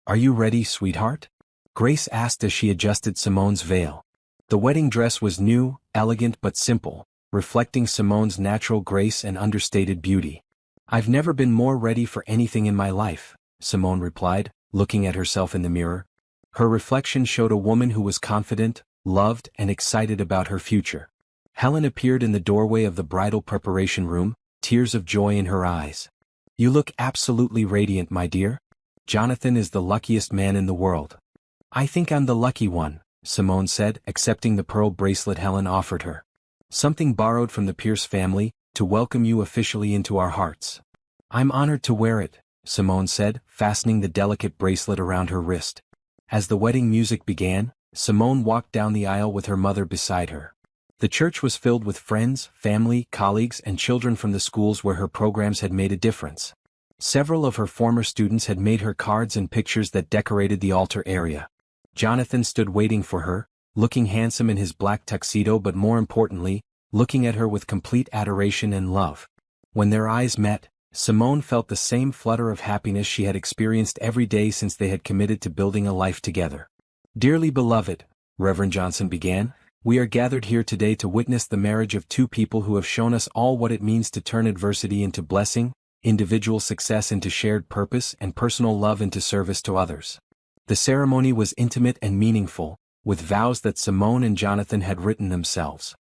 Are you ready, sweetheart? Grace asked as she adjusted Simone's veil. The wedding dress was new, elegant but simple, reflecting Simone's natural grace and understated beauty. I've never been more ready for anything in my life, Simone replied, looking at herself in the mirror. Her reflection showed a woman who was confident, loved, and excited about her future. Helen appeared in the doorway of the bridal preparation room, tears of joy in her eyes. You look absolutely radiant, my dear. Jonathan is the luckiest man in the world. I think I'm the lucky one, Simone said, accepting the pearl bracelet Helen offered her. Something borrowed from the Pierce family, to welcome you officially into our hearts. I'm honored to wear it, Simone said, fastening the delicate bracelet around her wrist. As the wedding music began, Simone walked down the aisle with her mother beside her. The church was filled with friends, family, colleagues, and children from the schools where her programs had made a difference. Several of her former students had made her cards and pictures that decorated the altar area. Jonathan stood waiting for her, looking handsome in his black tuxedo but more importantly, looking at her with complete adoration and love. When their eyes met, Simone felt the same flutter of happiness she had experienced every day since they had committed to building a life together. Dearly beloved, Reverend Johnson began, we are gathered here today to witness the marriage of two people who have shown us all what it means to turn adversity into blessing, individual success into shared purpose, and personal love into service to others. The ceremony was intimate and meaningful, with vows that Simone and Jonathan had written themselves.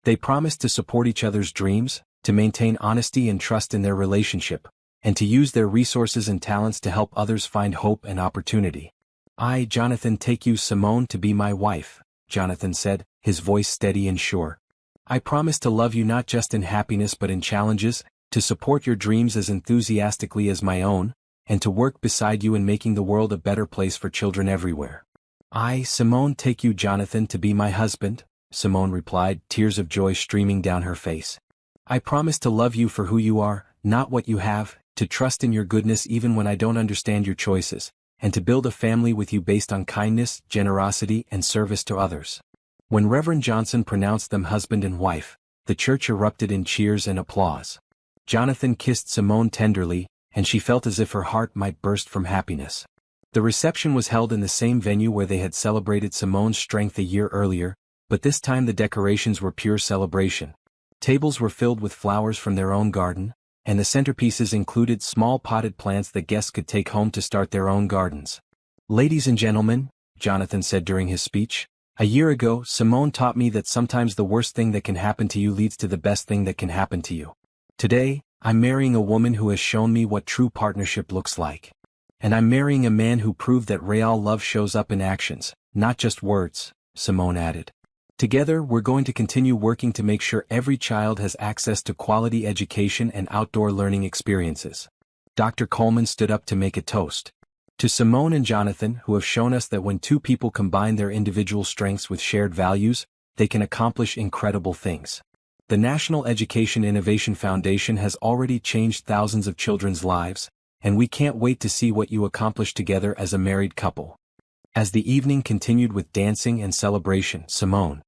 They promised to support each other's dreams, to maintain honesty and trust in their relationship, and to use their resources and talents to help others find hope and opportunity. I, Jonathan, take you, Simone, to be my wife, Jonathan said, his voice steady and sure. I promise to love you not just in happiness but in challenges, to support your dreams as enthusiastically as my own, and to work beside you in making the world a better place for children everywhere. I, Simone, take you, Jonathan, to be my husband, Simone replied, tears of joy streaming down her face. I promise to love you for who you are, not what you have, to trust in your goodness even when I don't understand your choices, and to build a family with you based on kindness, generosity, and service to others. When Reverend Johnson pronounced them husband and wife, the church erupted in cheers and applause. Jonathan kissed Simone tenderly, and she felt as if her heart might burst from happiness. The reception was held in the same venue where they had celebrated Simone's strength a year earlier, but this time the decorations were pure celebration. Tables were filled with flowers from their own garden, and the centerpieces included small potted plants that guests could take home to start their own gardens. Ladies and gentlemen, Jonathan said during his speech, a year ago, Simone taught me that sometimes the worst thing that can happen to you leads to the best thing that can happen to you. Today, I'm marrying a woman who has shown me what true partnership looks like. And I'm marrying a man who proved that real love shows up in actions, not just words, Simone added. Together, we're going to continue working to make sure every child has access to quality education and outdoor learning experiences. Dr. Coleman stood up to make a toast. To Simone and Jonathan, who have shown us that when two people combine their individual strengths with shared values, they can accomplish incredible things. The National Education Innovation Foundation has already changed thousands of children's lives, and we can't wait to see what you accomplish together as a married couple." As the evening continued with dancing and celebration, Simone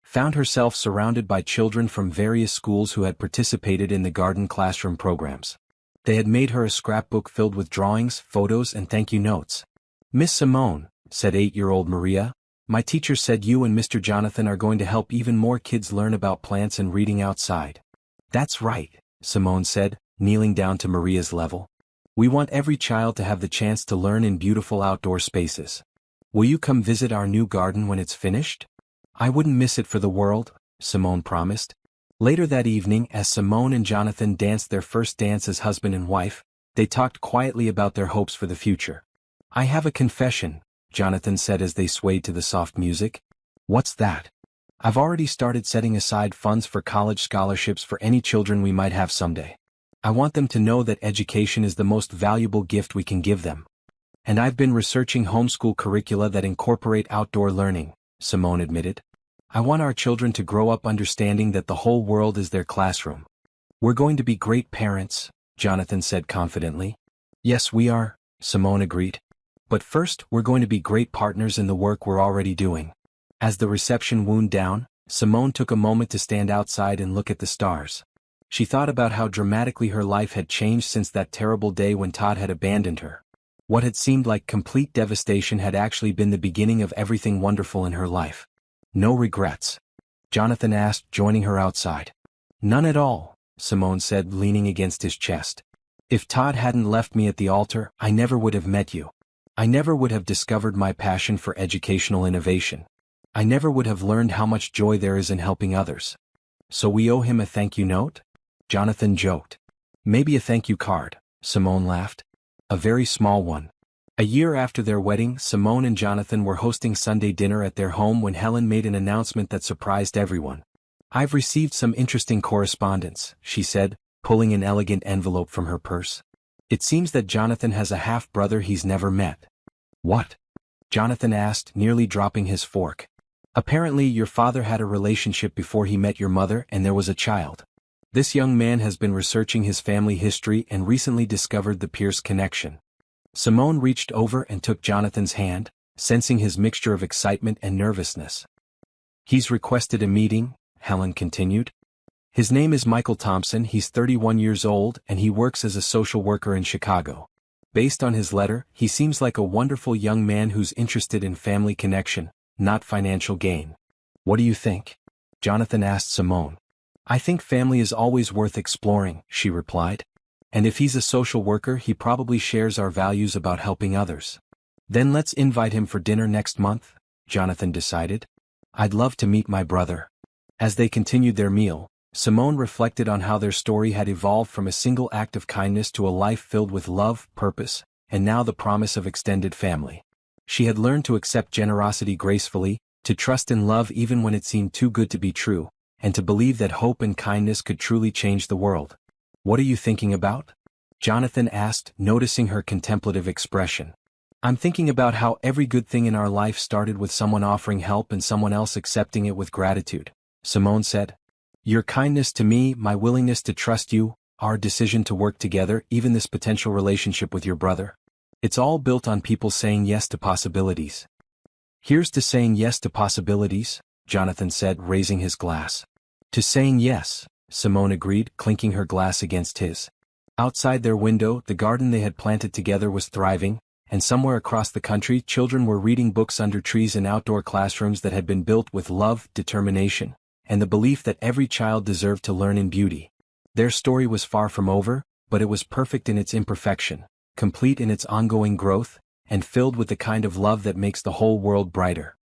found herself surrounded by children from various schools who had participated in the garden classroom programs. They had made her a scrapbook filled with drawings, photos, and thank you notes. "Miss Simone," said 8-year-old Maria, "my teacher said you and Mr. Jonathan are going to help even more kids learn about plants and reading outside." "That's right," Simone said, kneeling down to Maria's level. "We want every child to have the chance to learn in beautiful outdoor spaces. Will you come visit our new garden when it's finished?" "I wouldn't miss it for the world," Simone promised. Later that evening, as Simone and Jonathan danced their first dance as husband and wife, they talked quietly about their hopes for the future. "I have a confession," Jonathan said as they swayed to the soft music. "What's that?" "I've already started setting aside funds for college scholarships for any children we might have someday. I want them to know that education is the most valuable gift we can give them. And I've been researching homeschool curricula that incorporate outdoor learning," Simone admitted. "I want our children to grow up understanding that the whole world is their classroom." "We're going to be great parents," Jonathan said confidently. "Yes, we are," Simone agreed. "But first, we're going to be great partners in the work we're already doing." As the reception wound down, Simone took a moment to stand outside and look at the stars. She thought about how dramatically her life had changed since that terrible day when Todd had abandoned her. What had seemed like complete devastation had actually been the beginning of everything wonderful in her life. "No regrets?" Jonathan asked, joining her outside. "None at all," Simone said, leaning against his chest. "If Todd hadn't left me at the altar, I never would have met you. I never would have discovered my passion for educational innovation. I never would have learned how much joy there is in helping others." "So we owe him a thank you note?" Jonathan joked. "Maybe a thank you card," Simone laughed. "A very small one." A year after their wedding, Simone and Jonathan were hosting Sunday dinner at their home when Helen made an announcement that surprised everyone. "I've received some interesting correspondence," she said, pulling an elegant envelope from her purse. "It seems that Jonathan has a half-brother he's never met." "What?" Jonathan asked, nearly dropping his fork. "Apparently your father had a relationship before he met your mother and there was a child. This young man has been researching his family history and recently discovered the Pierce connection." Simone reached over and took Jonathan's hand, sensing his mixture of excitement and nervousness. "He's requested a meeting," Helen continued. "His name is Michael Thompson, he's 31 years old and he works as a social worker in Chicago. Based on his letter, he seems like a wonderful young man who's interested in family connection, not financial gain. What do you think?" Jonathan asked Simone. "I think family is always worth exploring," she replied. "And if he's a social worker, he probably shares our values about helping others." "Then let's invite him for dinner next month," Jonathan decided. "I'd love to meet my brother." As they continued their meal, Simone reflected on how their story had evolved from a single act of kindness to a life filled with love, purpose, and now the promise of extended family. She had learned to accept generosity gracefully, to trust in love even when it seemed too good to be true, and to believe that hope and kindness could truly change the world. "What are you thinking about?" Jonathan asked, noticing her contemplative expression. "I'm thinking about how every good thing in our life started with someone offering help and someone else accepting it with gratitude," Simone said. "Your kindness to me, my willingness to trust you, our decision to work together, even this potential relationship with your brother. It's all built on people saying yes to possibilities." "Here's to saying yes to possibilities," Jonathan said, raising his glass. "To saying yes," Simone agreed, clinking her glass against his. Outside their window, the garden they had planted together was thriving, and somewhere across the country children were reading books under trees in outdoor classrooms that had been built with love, determination, and the belief that every child deserved to learn in beauty. Their story was far from over, but it was perfect in its imperfection, complete in its ongoing growth, and filled with the kind of love that makes the whole world brighter.